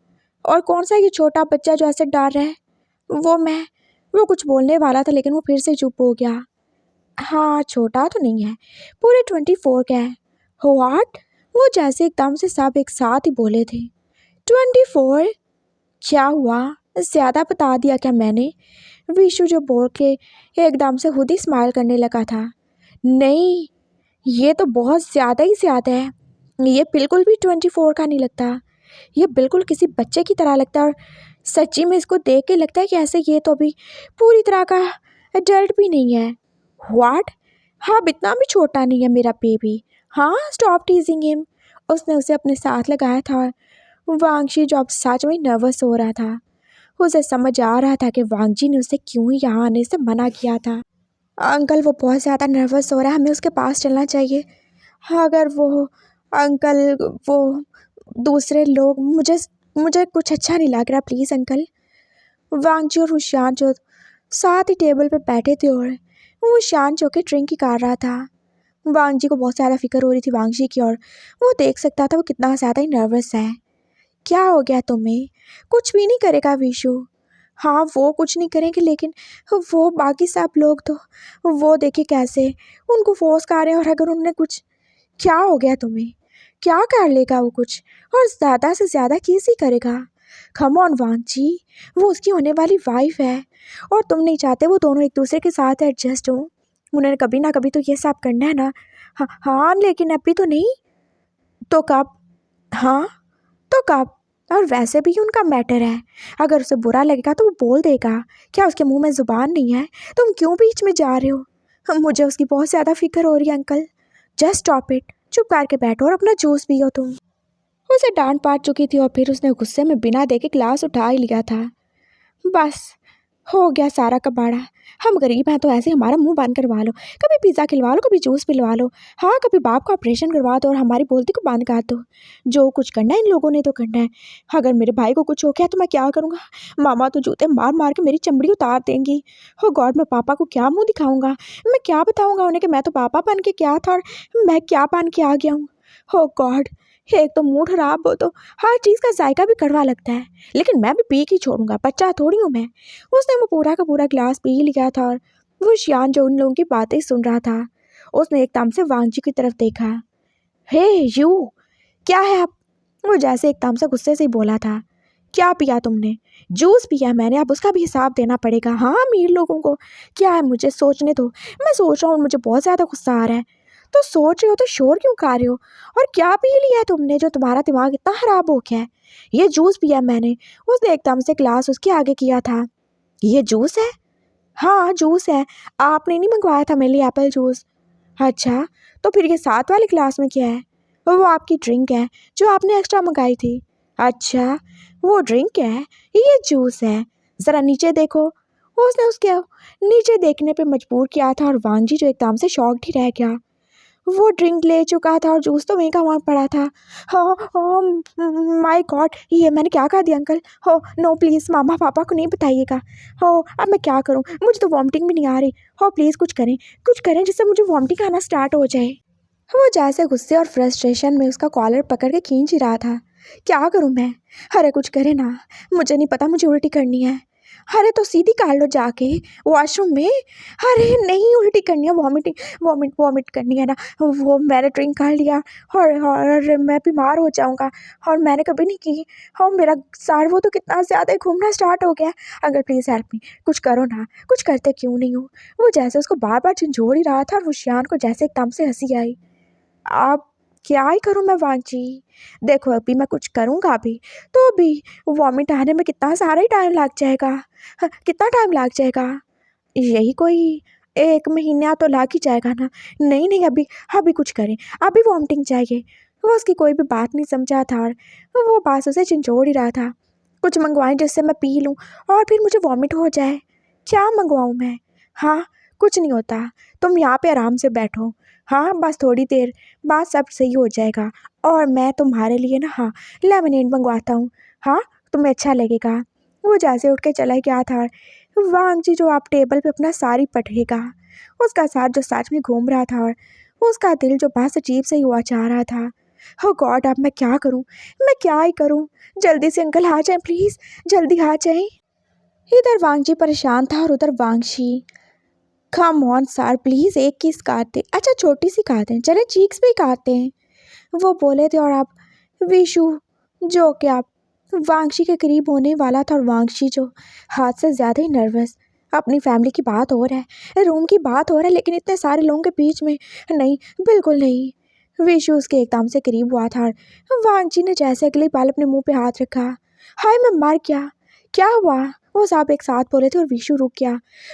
A: और कौन सा ये छोटा बच्चा जो ऐसे डर रहा है? वो मैं वो कुछ बोलने वाला था लेकिन वो फिर से चुप हो गया। हाँ, छोटा तो नहीं है, पूरे 24 का है। व्हाट? वो जैसे एकदम से सब एक साथ ही बोले थे। 24? क्या हुआ? ज़्यादा बता दिया क्या मैंने? विशु जो बोल के एकदम से खुद ही स्माइल करने लगा था। नहीं, ये तो बहुत ज़्यादा ही ज़्यादा है। ये बिल्कुल भी 24 का नहीं लगता। ये बिल्कुल किसी बच्चे की तरह लगता है और सच्ची में इसको देख के लगता है कि ऐसे ये तो अभी पूरी तरह का एडल्ट भी नहीं है। व्हाट? हाँ, इतना भी छोटा नहीं है मेरा बेबी। हाँ, स्टॉप टीजिंग हिम। उसने उसे अपने साथ लगाया था और वांगशी जो अब सच में नर्वस हो रहा था। उसे समझ आ रहा था कि वांगजी ने उसे क्यों यहाँ आने से मना किया था। अंकल, वो बहुत ज़्यादा नर्वस हो रहा है, हमें उसके पास चलना चाहिए। हाँ, अगर वो अंकल, वो दूसरे लोग, मुझे मुझे कुछ अच्छा नहीं लग रहा, प्लीज़ अंकल। वांगजी और हुशियान जो साथ ही टेबल पर बैठे थे और वो शांत होकर ड्रिंक ही कर रहा था। वांगजी को बहुत ज़्यादा फिक्र हो रही थी वांगजी की और वो देख सकता था वो कितना ज़्यादा ही नर्वस है। क्या हो गया तुम्हें? कुछ भी नहीं करेगा विशु। हाँ, वो कुछ नहीं करेंगे लेकिन वो बाकी सब लोग तो वो देखिए कैसे उनको फोर्स कर रहे हैं और अगर उन्होंने कुछ। क्या हो गया तुम्हें? क्या कर लेगा वो कुछ और ज़्यादा से ज़्यादा किस ही करेगा। कम ऑन वांगजी, वो उसकी होने वाली वाइफ है और तुम नहीं चाहते वो दोनों एक दूसरे के साथ एडजस्ट हो। उन्होंने कभी ना कभी तो ये सब करना है ना। हाँ हाँ, लेकिन अभी तो नहीं। तो कब? हाँ, तो कब? और वैसे भी उनका मैटर है, अगर उसे बुरा लगेगा तो वो बोल देगा। क्या उसके मुंह में ज़ुबान नहीं है? तुम क्यों बीच में जा रहे हो? मुझे उसकी बहुत ज़्यादा फिक्र हो रही है अंकल। जस्ट स्टॉप इट, चुप करके बैठो और अपना जूस पियो तुम। उसे डांट पड़ चुकी थी और फिर उसने गुस्से में बिना देखे ग्लास उठा ही लिया था। बस हो गया सारा कबाड़ा। हम गरीब हैं तो ऐसे हमारा मुंह बंद करवा लो, कभी पिज़्ज़ा खिलवा लो, कभी जूस पिलवा लो। हाँ, कभी बाप का ऑपरेशन करवा दो और हमारी बोलती को बंद कर दो। जो कुछ करना है इन लोगों ने तो करना है। अगर मेरे भाई को कुछ हो गया तो मैं क्या करूँगा? मामा तो जूते मार मार के मेरी चमड़ी उतार देंगी। हो गॉड, मैं पापा को क्या मुँह दिखाऊँगा? मैं क्या बताऊँगा उन्हें कि मैं तो पापा बन के क्या था और मैं क्या बन के आ गया हूँ? हो गॉड, एक तो मूड खराब हो तो हर चीज़ का जायका भी कड़वा लगता है, लेकिन मैं भी पी के ही छोड़ूंगा, बच्चा थोड़ी हूँ मैं। उसने वो पूरा का पूरा गिलास पी लिया था और वो शियान जो उन लोगों की बातें सुन रहा था, उसने एकदम से वांगजी की तरफ देखा। हे यू, क्या है आप? वो जैसे एकदम से गुस्से से ही बोला था। क्या पिया तुमने? जूस पिया मैंने, अब उसका भी हिसाब देना पड़ेगा। हाँ, अमीर लोगों को क्या है, मुझे सोचने दो। मैं सोच रहा हूँ, मुझे बहुत ज़्यादा गुस्सा आ रहा है। तो सोच रहे हो तो शोर क्यों कर रहे हो? और क्या पी लिया है तुमने जो तुम्हारा दिमाग इतना खराब हो गया है? ये जूस पिया मैंने। उसने एकदम से ग्लास उसके आगे किया था। ये जूस है? हाँ, जूस है। आपने नहीं मंगवाया था मेरे लिए एप्पल जूस? अच्छा, तो फिर ये साथ वाले ग्लास में क्या है? वो आपकी ड्रिंक है जो आपने एक्स्ट्रा मंगाई थी। अच्छा, वो ड्रिंक है, ये जूस है। ज़रा नीचे देखो। उसने उसके नीचे देखने पे मजबूर किया था और वांगजी जो एकदम से शॉक्ड ही रह गया। वो ड्रिंक ले चुका था और जूस तो वहीं का वहाँ पड़ा था। हो माय गॉड, ये मैंने क्या कहा दिया अंकल? हो नो प्लीज़, मामा पापा को नहीं बताइएगा। हो अब मैं क्या करूँ? मुझे तो वॉमिटिंग भी नहीं आ रही। हो प्लीज़ कुछ करें जिससे मुझे वॉमिटिंग आना स्टार्ट हो जाए। वो जैसे गुस्से और फ्रस्ट्रेशन में उसका कॉलर पकड़ के खींच ही रहा था। क्या करूं मैं? अरे कुछ करे ना, मुझे नहीं पता, मुझे उल्टी करनी है। अरे तो सीधी कर लो जाके वॉशरूम में। अरे नहीं, उल्टी करनी है, वॉमिटिंग, वॉमिट वॉमिट करनी है ना। वो मैंने ड्रिंक कर लिया और मैं बीमार हो जाऊंगा और मैंने कभी नहीं की। और मेरा सर वो तो कितना ज़्यादा घूमना स्टार्ट हो गया। अगर प्लीज़ हेल्प मी, कुछ करो ना, कुछ करते क्यों नहीं हो? वो जैसे उसको बार बार झंझोड़ ही रहा था और रुशियान को जैसे एकदम से हंसी आई। अब क्या ही करूँ मैं वांगजी? देखो अभी मैं कुछ करूँगा अभी तो अभी वॉमिट आने में कितना सारा ही टाइम लग जाएगा। कितना टाइम लग जाएगा? यही कोई 1 महीना तो लग ही जाएगा ना। नहीं नहीं, अभी अभी कुछ करें, अभी वॉमिटिंग चाहिए। वो उसकी कोई भी बात नहीं समझा था और वो बात उसे झंझोड़ ही रहा था। कुछ मंगवाएं जिससे मैं पी लूँ और फिर मुझे वॉमिट हो जाए। क्या मंगवाऊँ मैं? हाँ, कुछ नहीं होता, तुम यहाँ पे आराम से बैठो। हाँ, बस थोड़ी देर बाद सब सही हो जाएगा और मैं तुम्हारे लिए ना, हाँ, लेमनेड मंगवाता हूँ। हाँ, तुम्हें अच्छा लगेगा। वो जैसे उठ के चला गया था। वांगजी जो आप टेबल पे अपना सारी पढ़ेगा, उसका साथ जो सच में घूम रहा था और उसका दिल जो बस अजीब से ही हुआ चाह रहा था। हो गॉड, अब मैं क्या करूं? मैं क्या ही करूं? जल्दी से अंकल आ जाएं प्लीज़, जल्दी आ जाएं। इधर वांगजी परेशान था और उधर वांगशी। कम ऑन सर, प्लीज एक किस काटते, अच्छा छोटी सी काटते हैं, चले चीक्स भी काटते हैं, वो बोले थे। और आप विशु जो कि आप वांगशी के करीब होने वाला था, और वांगशी जो हाथ से ज़्यादा ही नर्वस। अपनी फैमिली की बात हो रहा है, रूम की बात हो रहा है, लेकिन इतने सारे लोगों के बीच में नहीं, बिल्कुल नहीं। विशु उसके एकदम से करीब हुआ था, और वांगजी ने जैसे अगले पल अपने मुंह पे हाथ रखा। हाय मैं मर गया, क्या हुआ? वो सब एक साथ बोले थे और विशु रुक गया।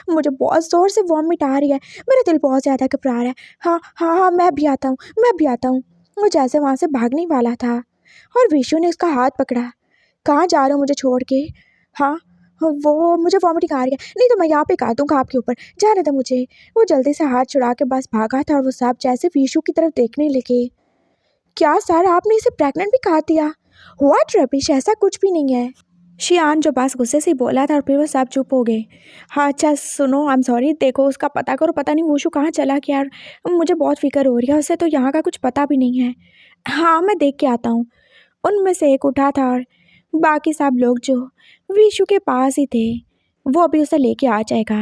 A: मुझे बहुत ज़ोर से वॉमिट आ रही है, मेरा दिल बहुत ज़्यादा घबरा रहा है। हाँ हाँ हाँ, मैं भी आता हूँ, मैं भी आता हूँ। वो जैसे वहाँ से भागने वाला था और विशु ने उसका हाथ पकड़ा। कहाँ जा रहे हो मुझे छोड़ के? हाँ, वो मुझे वॉमिटिंग आ रही है, नहीं तो मैं यहाँ पे काट दूँगा आपके ऊपर, जाने दे मुझे। वो जल्दी से हाथ छुड़ा के बस भागा था, और वो सब जैसे विशु की तरफ देखने लगे। क्या सर, आपने इसे प्रेग्नेंट भी कहा दिया? व्हाट रबिश, ऐसा कुछ भी नहीं है। शियान जो बस गुस्से से ही बोला था, और फिर वो सब चुप हो गए। हाँ अच्छा सुनो, आई एम सॉरी, देखो उसका पता करो, पता नहीं वोशु कहाँ चला गया यार, मुझे बहुत फिक्र हो रही है, उसे तो यहाँ का कुछ पता भी नहीं है। हाँ मैं देख के आता हूँ। उनमें से एक उठा था, और बाकी सब लोग जो विशु के पास ही थे, वो भी उसे लेके आ जाएगा।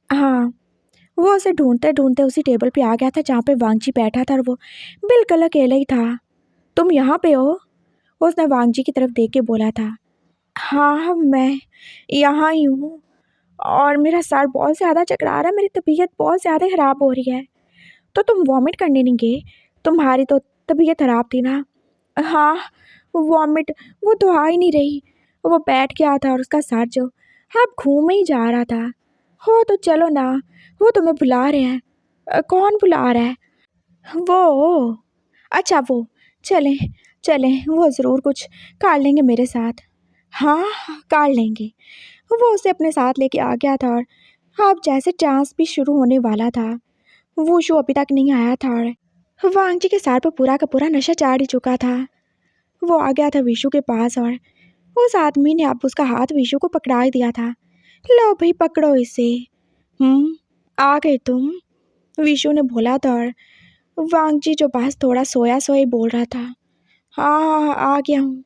A: हाँ, वो उसे ढूंढते ढूंढते उसी टेबल पे आ गया था जहाँ पे वांगजी बैठा था, और वो बिल्कुल अकेला ही था। तुम यहाँ पे हो? उसने वांगजी की तरफ देख के बोला था। हाँ मैं यहाँ ही हूँ, और मेरा सर बहुत ज़्यादा चकरा रहा है, मेरी तबीयत बहुत ज़्यादा ख़राब हो रही है। तो तुम वॉमिट करने नहीं गए? तुम्हारी तो तबीयत ख़राब थी ना। हाँ, वॉमिट वो तो आ ही नहीं रही। वो बैठ गया था और उसका सर जो अब घूम ही जा रहा था। हो तो चलो ना, वो तुम्हें बुला रहे हैं। कौन बुला रहा है? वो, अच्छा वो, चलें चलें, वो ज़रूर कुछ कर लेंगे मेरे साथ। हाँ कर लेंगे। वो उसे अपने साथ लेके आ गया था, और अब जैसे डांस भी शुरू होने वाला था। वो शो अभी तक नहीं आया था, और वांगजी के सर पर पूरा का पूरा नशा चढ़ ही चुका था। वो आ गया था विशु के पास, और उस आदमी ने अब उसका हाथ विशु को पकड़ा ही दिया था। लो भाई पकड़ो इसे। आ गए तुम? विशु ने बोला था, और वांगजी जो बस थोड़ा सोया सोया ही बोल रहा था। हाँ आ गया हूँ,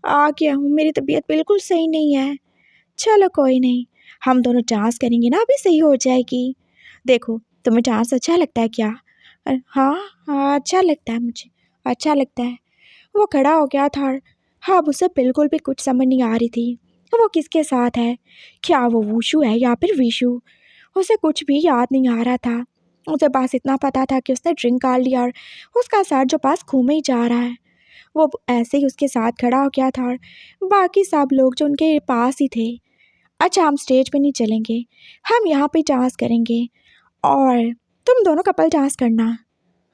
A: आ गया हूँ, मेरी तबीयत बिल्कुल सही नहीं है। चलो कोई नहीं, हम दोनों डांस करेंगे ना, अभी सही हो जाएगी। देखो तुम्हें डांस अच्छा लगता है क्या? हाँ हाँ अच्छा लगता है मुझे, अच्छा लगता है। वो खड़ा हो गया था, और हाँ अब उसे बिल्कुल भी कुछ समझ नहीं आ रही थी वो किसके साथ है। क्या वो वुशु है या फिर विशु? उसे कुछ भी याद नहीं आ रहा था। उसे बस इतना पता था कि उसने ड्रिंक कर लिया, और उसका सर जो पास घूमे ही जा रहा है। वो ऐसे ही उसके साथ खड़ा हो गया था, और बाकी सब लोग जो उनके पास ही थे। अच्छा हम स्टेज पे नहीं चलेंगे, हम यहाँ पे डांस करेंगे, और तुम दोनों कपल डांस करना।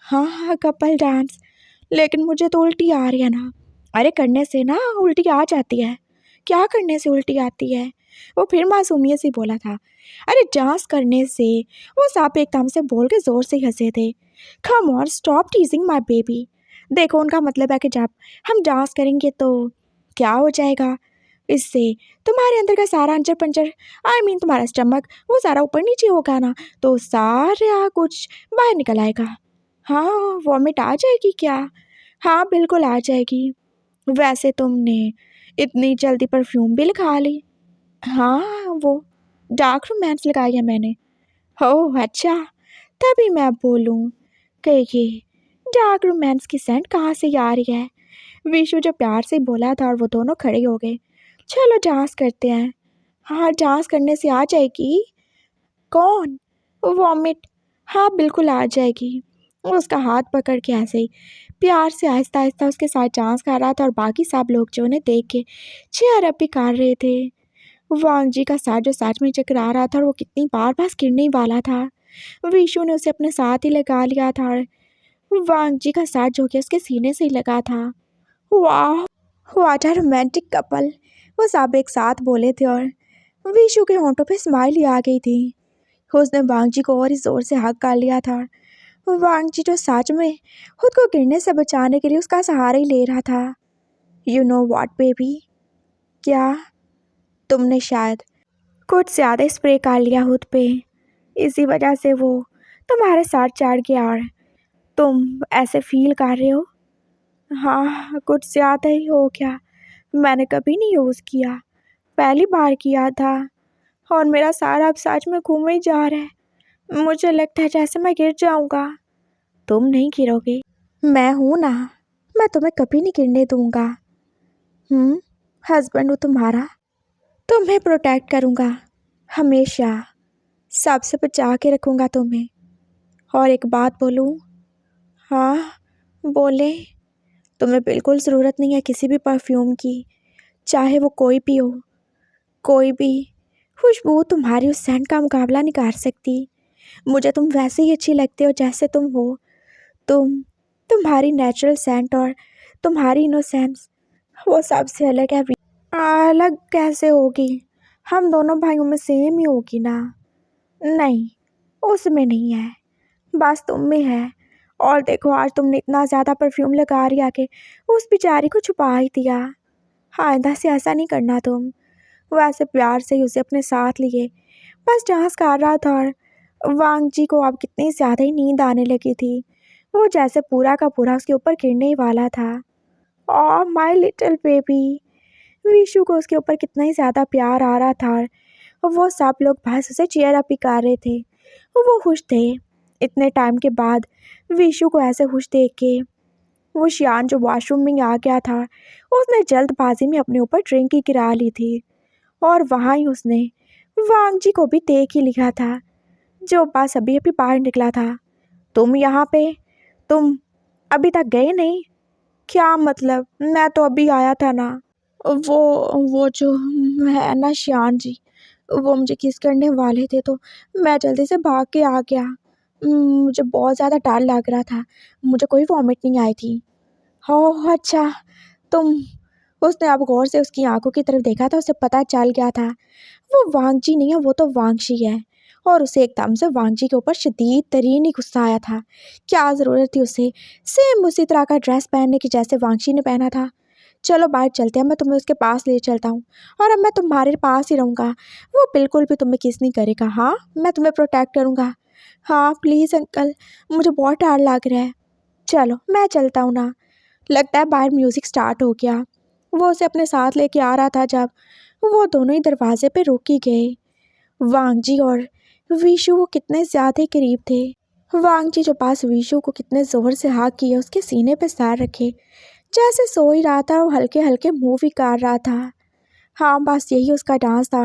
A: हाँ हाँ कपल डांस, लेकिन मुझे तो उल्टी आ रही है ना। अरे करने से ना उल्टी आ जाती है। क्या करने से उल्टी आती है? वो फिर मासूमियत से बोला था। अरे डांस करने से। वो सांप एकदम से बोल के ज़ोर से हंसे थे। Come on stop टीजिंग my baby. देखो उनका मतलब है कि जब हम डांस करेंगे तो क्या हो जाएगा, इससे तुम्हारे अंदर का सारा अंजर पंजर, आई मीन तुम्हारा स्टमक, वो सारा ऊपर नीचे होगा ना, तो सारा कुछ बाहर निकल आएगा। हाँ वॉमिट आ जाएगी क्या? हाँ बिल्कुल आ जाएगी। वैसे तुमने इतनी जल्दी परफ्यूम भी लगा ली? हाँ वो डार्क रोमांस लगाई है मैंने। ओह अच्छा, तभी मैं बोलूँ कि ये डार्क रोमांस की सेंट कहाँ से आ रही है। विशु जो प्यार से बोला था, और वो दोनों खड़े हो गए। चलो डांस करते हैं। हाँ डांस करने से आ जाएगी। कौन? वॉमिट? हाँ बिल्कुल आ जाएगी। वो उसका हाथ पकड़ के ऐसे ही प्यार से आहिस्ता आहिस्ता उसके साथ डांस कर रहा था, और बाकी सब लोग जो उन्हें देख के चेयर अप भी कर रहे थे। वांग जी का सर जो सच में चकरा रहा था, और वो कितनी बार बस गिरने ही वाला था। विशु ने उसे अपने साथ ही लगा लिया था, और वांग जी का सर जो कि उसके सीने से ही लगा था। वाह व्हाट अ रोमांटिक कपल, वो सब एक साथ बोले थे, और विशु के होंठों पे स्माइल ही आ गई थी। उसने वांग जी को और ही जोर से हक कर लिया था। वांग जी जो सच में खुद को गिरने से बचाने के लिए उसका सहारा ही ले रहा था। यू नो व्हाट बेबी, क्या तुमने शायद कुछ ज़्यादा स्प्रे कर लिया खुद पे, इसी वजह से वो तुम्हारे साथ चढ़ गया, और तुम ऐसे फील कर रहे हो। हाँ कुछ ज़्यादा ही हो गया, मैंने कभी नहीं यूज़ किया, पहली बार किया था। और मेरा सारा अब सच में घूम ही जा रहा है। मुझे लगता है जैसे मैं गिर जाऊंगा। तुम नहीं गिरोगी, मैं हूं ना, मैं तुम्हें कभी नहीं गिरने दूंगा। हस्बैंड हूँ तुम्हारा, तुम्हें प्रोटेक्ट करूंगा हमेशा, सबसे बचा के रखूंगा तुम्हें। और एक बात बोलूं? हाँ बोले। तुम्हें बिल्कुल ज़रूरत नहीं है किसी भी परफ्यूम की, चाहे वो कोई भी हो, कोई भी खुशबू तुम्हारी उस सेंट का मुकाबला नहीं कर सकती। मुझे तुम वैसे ही अच्छी लगते हो जैसे तुम हो। तुम्हारी नेचुरल सेंट और तुम्हारी इनोसेंस वो सबसे अलग है। अलग कैसे होगी? हम दोनों भाइयों में सेम ही होगी ना। नहीं, उसमें नहीं है, बस तुम में है। और देखो आज तुमने इतना ज़्यादा परफ्यूम लगा रिया कि उस बेचारी को छुपा ही दिया। आइंदा से ऐसा नहीं करना तुम। वैसे प्यार से ही उसे अपने साथ लिए, बस डांस कर रहा था और वांग जी को अब कितनी ज़्यादा ही नींद आने लगी थी। वो जैसे पूरा का पूरा उसके ऊपर गिरने ही वाला था। और माय लिटिल बेबी, विशु को उसके ऊपर कितना ही ज़्यादा प्यार आ रहा था और वो सब लोग बस उसे चीयर अप ही कर रहे थे। वो खुश थे इतने टाइम के बाद विशु को ऐसे खुश देख के। वो शियान जो वॉशरूम में आ गया था, उसने जल्दबाजी में अपने ऊपर ड्रिंक ही गिरा ली थी और वहाँ ही उसने वांग जी को भी देख ही लिया था, जो बस अभी अभी बाहर निकला था। तुम यहाँ पे, तुम अभी तक गए नहीं? क्या मतलब? मैं तो अभी आया था ना। वो जो है ना शियान जी, वो मुझे किस करने वाले थे तो मैं जल्दी से भाग के आ गया। मुझे बहुत ज़्यादा डर लग रहा था, मुझे कोई वॉमिट नहीं आई थी। ओह अच्छा, तुम। उसने अब गौर से उसकी आंखों की तरफ देखा था, उसे पता चल गया था वो वांगजी नहीं है, वो तो वांगशी है। और उसे एकदम से वांगजी के ऊपर शदीद तरीन ही गुस्सा आया था। क्या ज़रूरत थी उसे सेम उसी तरह का ड्रेस पहनने की जैसे वांगशी ने पहना था। चलो बाहर चलते हैं, मैं तुम्हें उसके पास ले चलता हूँ और अब मैं तुम्हारे पास ही रहूँगा। वो बिल्कुल भी तुम्हें किस नहीं करेगा। हाँ, मैं तुम्हें प्रोटेक्ट करूँगा। हाँ प्लीज़ अंकल, मुझे बहुत डर लग रहा है। चलो मैं चलता हूँ ना। लगता है बाहर म्यूज़िक स्टार्ट हो गया। वो उसे अपने साथ लेके आ रहा था जब वो दोनों ही दरवाजे पे रुक ही गए। वांगजी और विशु वो कितने ज़्यादा करीब थे। वांगजी जो पास विशु को कितने ज़ोर से हाथ किए उसके सीने पे सर रखे, जैसे सो ही रहा था और हल्के हल्के मुँह भी कर रहा था। हाँ बस यही उसका डांस था।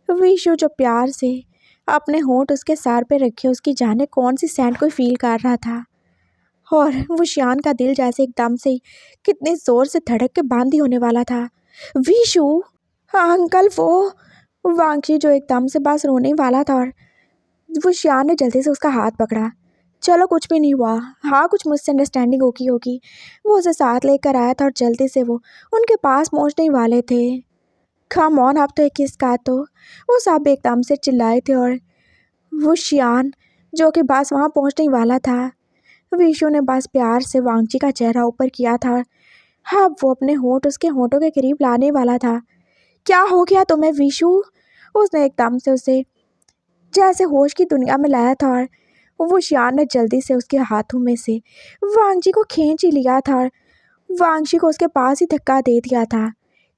A: विशु जो प्यार से अपने होंठ उसके सर पे रखे उसकी जाने कौन सी सैंड को फील कर रहा था। और वो शियान का दिल जैसे एकदम से कितने ज़ोर से धड़क के बंद ही होने वाला था। विशु, हाँ अंकल। वो वांगशी जो एकदम से बस रोने वाला था और वो शियान ने जल्दी से उसका हाथ पकड़ा। चलो कुछ भी नहीं हुआ। हाँ कुछ मिसअंडरस्टैंडिंग होगी। वो उसे साथ लेकर आया था और जल्दी से वो उनके पास पहुंचने ही वाले थे। कम ऑन, अब तो एक किस का तो। वो सब एकदम से चिल्लाए थे और वो शियान जो कि बस वहाँ पहुँचने ही वाला था। विशु ने बस प्यार से वांगची का चेहरा ऊपर किया था। हाँ वो अपने होंठ उसके होंठों के करीब लाने वाला था। क्या हो गया तुम्हें विशु? उसने एकदम से उसे जैसे होश की दुनिया में लाया था और वो शियान ने जल्दी से उसके हाथों में से वांगजी को खींच ही लिया था और वांगजी को उसके पास ही धक्का दे दिया था।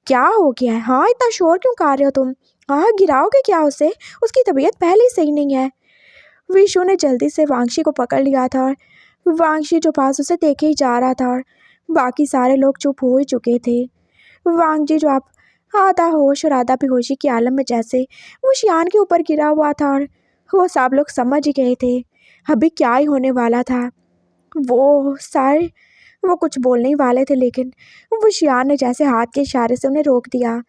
A: क्या हो गया है? हाँ इतना शोर क्यों कर रहे हो तुम? हाँ गिराओगे क्या उसे? उसकी तबीयत पहले ही सही नहीं है। विशु ने जल्दी से वांगशी को पकड़ लिया था और वांगशी जो पास उसे देखे ही जा रहा था और बाकी सारे लोग चुप हो ही चुके थे। वांगजी जो आप आधा होश और आधा बेहोशी के आलम में जैसे वो शियान के ऊपर गिरा हुआ था और वो सब लोग समझ ही गए थे अभी क्या ही होने वाला था। वो सारे वो कुछ बोलने ही वाले थे लेकिन वो शियान ने जैसे हाथ के इशारे से उन्हें रोक दिया।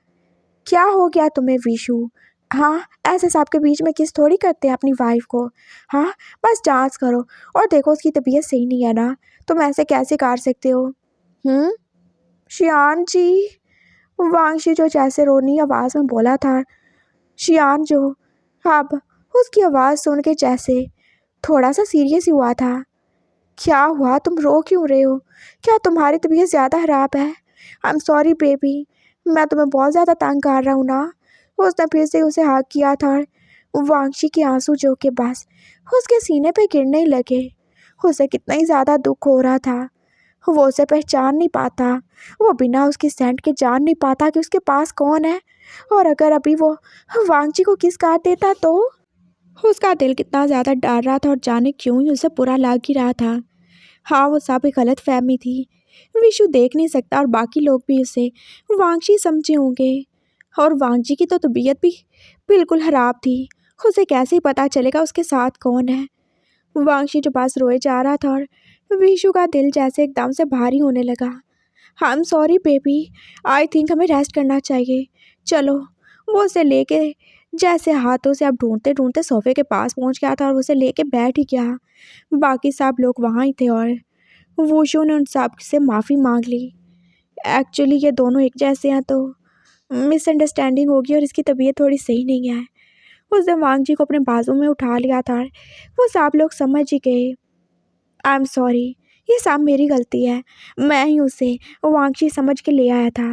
A: क्या हो गया तुम्हें विशु? हाँ ऐसे सबके बीच में किस थोड़ी करते हैं अपनी वाइफ को। हाँ बस डांस करो और देखो उसकी तबीयत सही नहीं है ना, तुम ऐसे कैसे कर सकते हो? शियान जी, वांगशी जो जैसे रोनी आवाज़ में बोला था। शियान जो अब उसकी आवाज़ सुन के जैसे थोड़ा सा सीरियस ही हुआ था। क्या हुआ? तुम रो क्यों रहे हो? क्या तुम्हारी तबीयत ज़्यादा ख़राब है? आई एम सॉरी बेबी, मैं तुम्हें बहुत ज़्यादा तंग कर रहा हूँ ना। उसने फिर से उसे हाथ किया था और वांगशी के आंसू जो के बस उसके सीने पे गिरने ही लगे। उसे कितना ही ज़्यादा दुख हो रहा था। वो उसे पहचान नहीं पाता, वो बिना उसकी सेंट के जान नहीं पाता कि उसके पास कौन है। और अगर अभी वो वांगची को किस काट देता तो उसका दिल कितना ज़्यादा डर रहा था और जाने क्यों ही उसे बुरा लग ही रहा था। हाँ, वो सब एक गलत फहमी थी। विशु देख नहीं सकता और बाकी लोग भी उसे वांगची समझे होंगे। और वांगची की तो तबीयत भी बिल्कुल ख़राब थी। उसे कैसे ही पता चलेगा उसके साथ कौन है। वांगची जो पास रोए जा रहा था और विशु का दिल जैसे एकदम से भारी होने लगा। I am sorry baby, I think हमें रेस्ट करना चाहिए, चलो। वो उसे लेके जैसे हाथों से अब ढूंढते ढूंढते सोफे के पास पहुंच गया था और उसे लेके बैठ ही गया। बाकी सब लोग वहाँ ही थे और वुशु ने उन सब से माफ़ी मांग ली। एक्चुअली ये दोनों एक जैसे हैं तो मिसअंडरस्टैंडिंग होगी और इसकी तबीयत थोड़ी सही नहीं है। उसने वांगजी को अपने बाजू में उठा लिया था और वो सब लोग समझ ही गए। आई एम सॉरी, ये सब मेरी गलती है, मैं ही उसे वांगची समझ के ले आया था।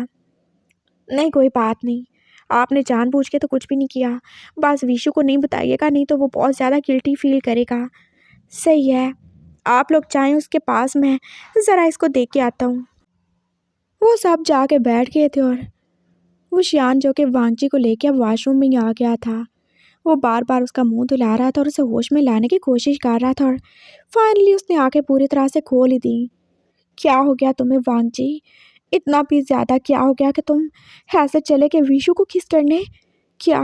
A: नहीं, कोई बात नहीं, आपने जानबूझ के तो कुछ भी नहीं किया। बस विशु को नहीं बताइएगा, नहीं तो वो बहुत ज़्यादा गिल्टी फील करेगा। सही है, आप लोग चाहें उसके पास मैं ज़रा इसको देख के आता हूँ। वो सब जाके बैठ गए थे और वो शियान जो कि वांगची को लेके अब वॉशरूम में ही आ गया था। वो बार बार उसका मुंह धुला रहा था और उसे होश में लाने की कोशिश कर रहा था और फाइनली उसने आंखें पूरी तरह से खोल ही दी। क्या हो गया तुम्हें वांगची? इतना भी ज़्यादा क्या हो गया कि तुम ऐसे चले के विशु को किस करने? क्या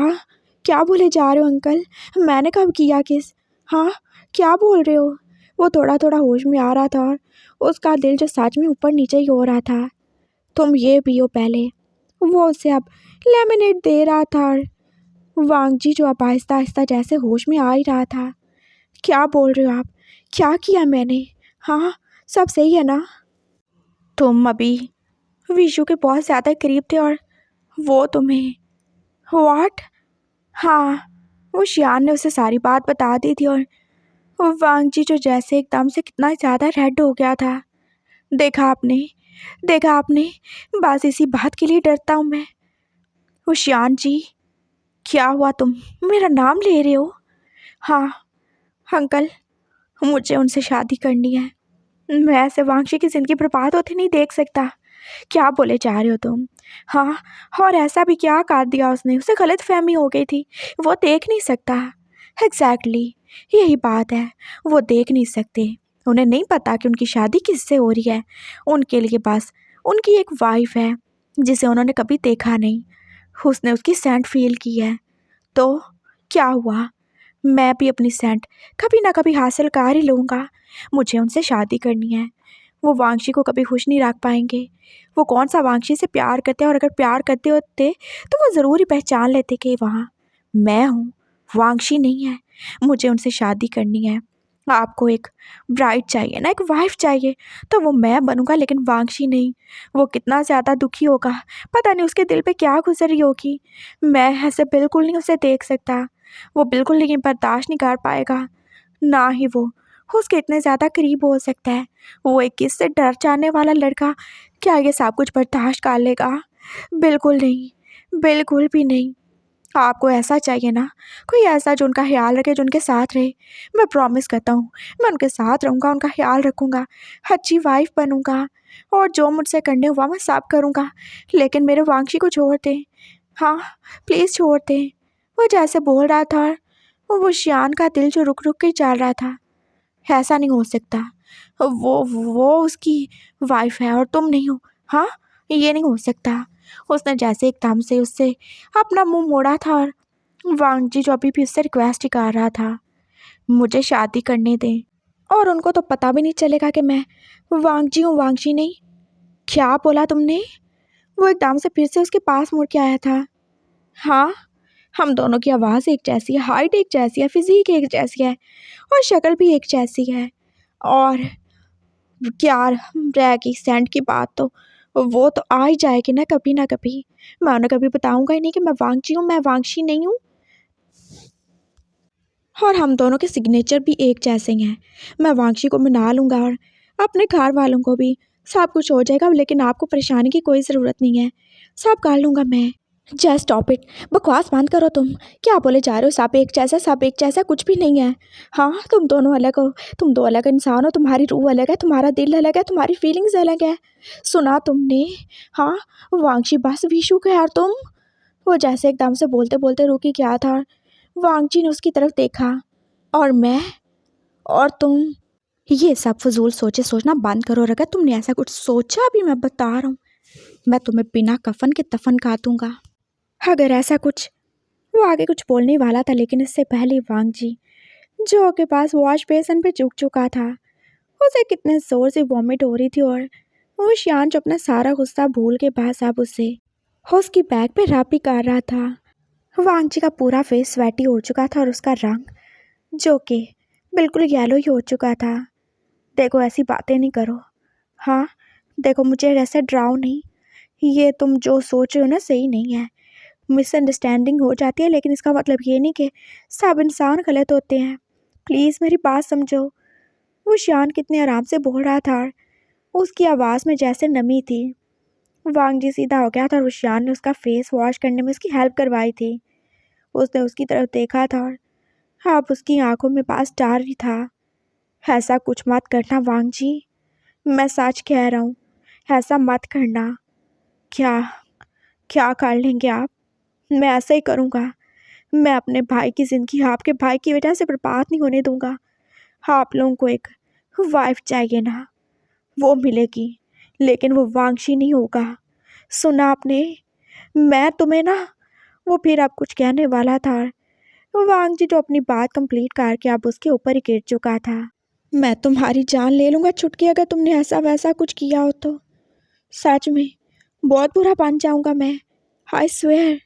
A: क्या बोले जा रहे हो अंकल? मैंने कब किया किस? हाँ, क्या बोल रहे हो? वो थोड़ा थोड़ा होश में आ रहा था और उसका दिल जो सच में ऊपर नीचे ही हो रहा था। तुम ये पियो पहले। वो उसे अब लेमनेड दे रहा था और वांगजी जो अब आहिस्ता आहिस्ता जैसे होश में आ ही रहा था। क्या बोल रहे हो आप? क्या किया मैंने? हाँ, सब सही है ना? तुम अभी विशु के बहुत ज़्यादा करीब थे और वो तुम्हें व्हाट? हाँ, वो शियान ने उसे सारी बात बता दी थी और वांगजी जो जैसे एकदम से कितना ज़्यादा रेड हो गया था। देखा आपने, देखा आपने, बस इसी बात के लिए डरता हूँ मैं। वो शियान जी, क्या हुआ? तुम मेरा नाम ले रहे हो? हाँ अंकल, मुझे उनसे शादी करनी है। मैं ऐसे वांगशी की ज़िंदगी बर्बाद होती नहीं देख सकता। क्या बोले जा रहे हो तुम? हाँ, और ऐसा भी क्या कर दिया उसने? उसे गलत फहमी हो गई थी, वो देख नहीं सकता। एग्जैक्टली, यही बात है, वो देख नहीं सकते। उन्हें नहीं पता कि उनकी शादी किससे हो रही है। उनके लिए बस उनकी एक वाइफ है जिसे उन्होंने कभी देखा नहीं। उसने उसकी सेंट फील की है तो क्या हुआ? मैं भी अपनी सेंट कभी ना कभी हासिल कर ही लूँगा। मुझे उनसे शादी करनी है। वो वांगशी को कभी खुश नहीं रख पाएंगे। वो कौन सा वांगशी से प्यार करते हैं और अगर प्यार करते होते तो वो ज़रूर ही पहचान लेते कि वहाँ मैं हूँ, वांगशी नहीं है। मुझे उनसे शादी करनी है। आपको एक ब्राइड चाहिए ना, एक वाइफ चाहिए, तो वो मैं बनूंगा लेकिन वांगशी नहीं। वो कितना ज़्यादा दुखी होगा, पता नहीं उसके दिल पे क्या गुजर रही होगी। मैं ऐसे बिल्कुल नहीं उसे देख सकता। वो बिल्कुल नहीं बर्दाश्त नहीं कर पाएगा। ना ही वो उसके इतने ज़्यादा करीब हो सकता है। वो एक किस से डर जाने वाला लड़का क्या ये सब कुछ बर्दाश्त कर लेगा? बिल्कुल नहीं, बिल्कुल भी नहीं। आपको ऐसा चाहिए ना, कोई ऐसा जो उनका ख्याल रखे, जो उनके साथ रहे। मैं प्रॉमिस करता हूँ, मैं उनके साथ रहूँगा, उनका ख्याल रखूँगा, अच्छी वाइफ बनूँगा और जो मुझसे करने हुआ मैं सब करूँगा। लेकिन मेरे वांगशी को छोड़ दें, हाँ प्लीज़ छोड़ दें। वो जैसे बोल रहा था और वो शियान का दिल जो रुक रुक के चल रहा था। ऐसा नहीं हो सकता, वो उसकी वाइफ है और तुम नहीं हो। हाँ, ये नहीं हो सकता। उसने जैसे एकदम से उससे अपना मुंह मोड़ा था और वांगजी जो अभी भी उससे रिक्वेस्ट ही कर रहा था, मुझे शादी करने दें और उनको तो पता भी नहीं चलेगा कि मैं वांगजी हूँ, वांगशी नहीं। क्या बोला तुमने? वो एकदम से फिर से उसके पास मुड़ के आया था। हाँ, हम दोनों की आवाज़ एक जैसी है, हाइट एक जैसी है, फिजिक एक जैसी है और शक्ल भी एक जैसी है। और क्या रहेगी सेंट की बात, तो वो तो आ ही जाएगी ना कभी ना कभी। मैं उन्हें कभी बताऊंगा ही नहीं कि मैं वांगची हूँ, मैं वांगशी नहीं हूँ। और हम दोनों के सिग्नेचर भी एक जैसे ही हैं। मैं वांगशी को मना लूँगा और अपने घर वालों को भी। सब कुछ हो जाएगा, लेकिन आपको परेशानी की कोई ज़रूरत नहीं है, सब कर लूँगा मैं। Just stop it. बकवास बंद करो तुम। क्या बोले जा रहे हो? सब एक जैसा कुछ भी नहीं है। हाँ, तुम दोनों अलग हो। तुम दो अलग इंसान हो। तुम्हारी रूह अलग है, तुम्हारा दिल अलग है, तुम्हारी फीलिंग्स अलग है। सुना तुमने? हाँ। वांगची बस विशु को यार तुम। वो जैसे एकदम से बोलते बोलते रुकी क्या था। वांगची ने उसकी तरफ देखा। और मैं और तुम। ये सब फजूल सोचे सोचना बंद करो। अगर तुमने ऐसा कुछ सोचा भी, मैं बता रहा हूँ, मैं तुम्हें बिना कफन के दफन कर दूंगा। अगर ऐसा कुछ। वो आगे कुछ बोलने वाला था, लेकिन इससे पहले वांगजी, जो के पास वॉश बेसन पे झुक चुका था, उसे कितने जोर से वॉमिट हो रही थी। और वो शियान जो अपना सारा गुस्सा भूल के पास अब उसे उसकी बैग पे रब भी कर रहा था। वांगजी का पूरा फेस स्वेटी हो चुका था और उसका रंग जो कि बिल्कुल येलो ही हो चुका था। देखो, ऐसी बातें नहीं करो। हाँ, देखो, मुझे ऐसे डराओ नहीं। ये तुम जो सोच रहे हो ना, सही नहीं है। मिसअंडरस्टैंडिंग हो जाती है, लेकिन इसका मतलब ये नहीं कि सब इंसान गलत होते हैं। प्लीज़ मेरी बात समझो। वो शान कितने आराम से बोल रहा था और उसकी आवाज़ में जैसे नमी थी। वांगजी सीधा हो गया था और रुशियान ने उसका फेस वॉश करने में उसकी हेल्प करवाई थी। उसने उसकी तरफ देखा था और अब उसकी आंखों में पास डार ही था। ऐसा कुछ मत करना वांगजी, मैं सच कह रहा हूँ, ऐसा मत करना। क्या क्या कर लेंगे आप? मैं ऐसा ही करूँगा। मैं अपने भाई की ज़िंदगी आपके भाई की वजह से बर्बाद नहीं होने दूंगा। आप लोगों को एक वाइफ चाहिए ना, वो मिलेगी, लेकिन वो वांगशी नहीं होगा। सुना आपने? मैं तुम्हें ना। वो फिर अब कुछ कहने वाला था। वांगजी जो अपनी बात कंप्लीट करके अब उसके ऊपर ही गिर चुका था। मैं तुम्हारी जान ले लूँगा छुटकी, अगर तुमने ऐसा वैसा कुछ किया हो तो। सच में बहुत बुरा बन जाऊँगा मैं। I swear.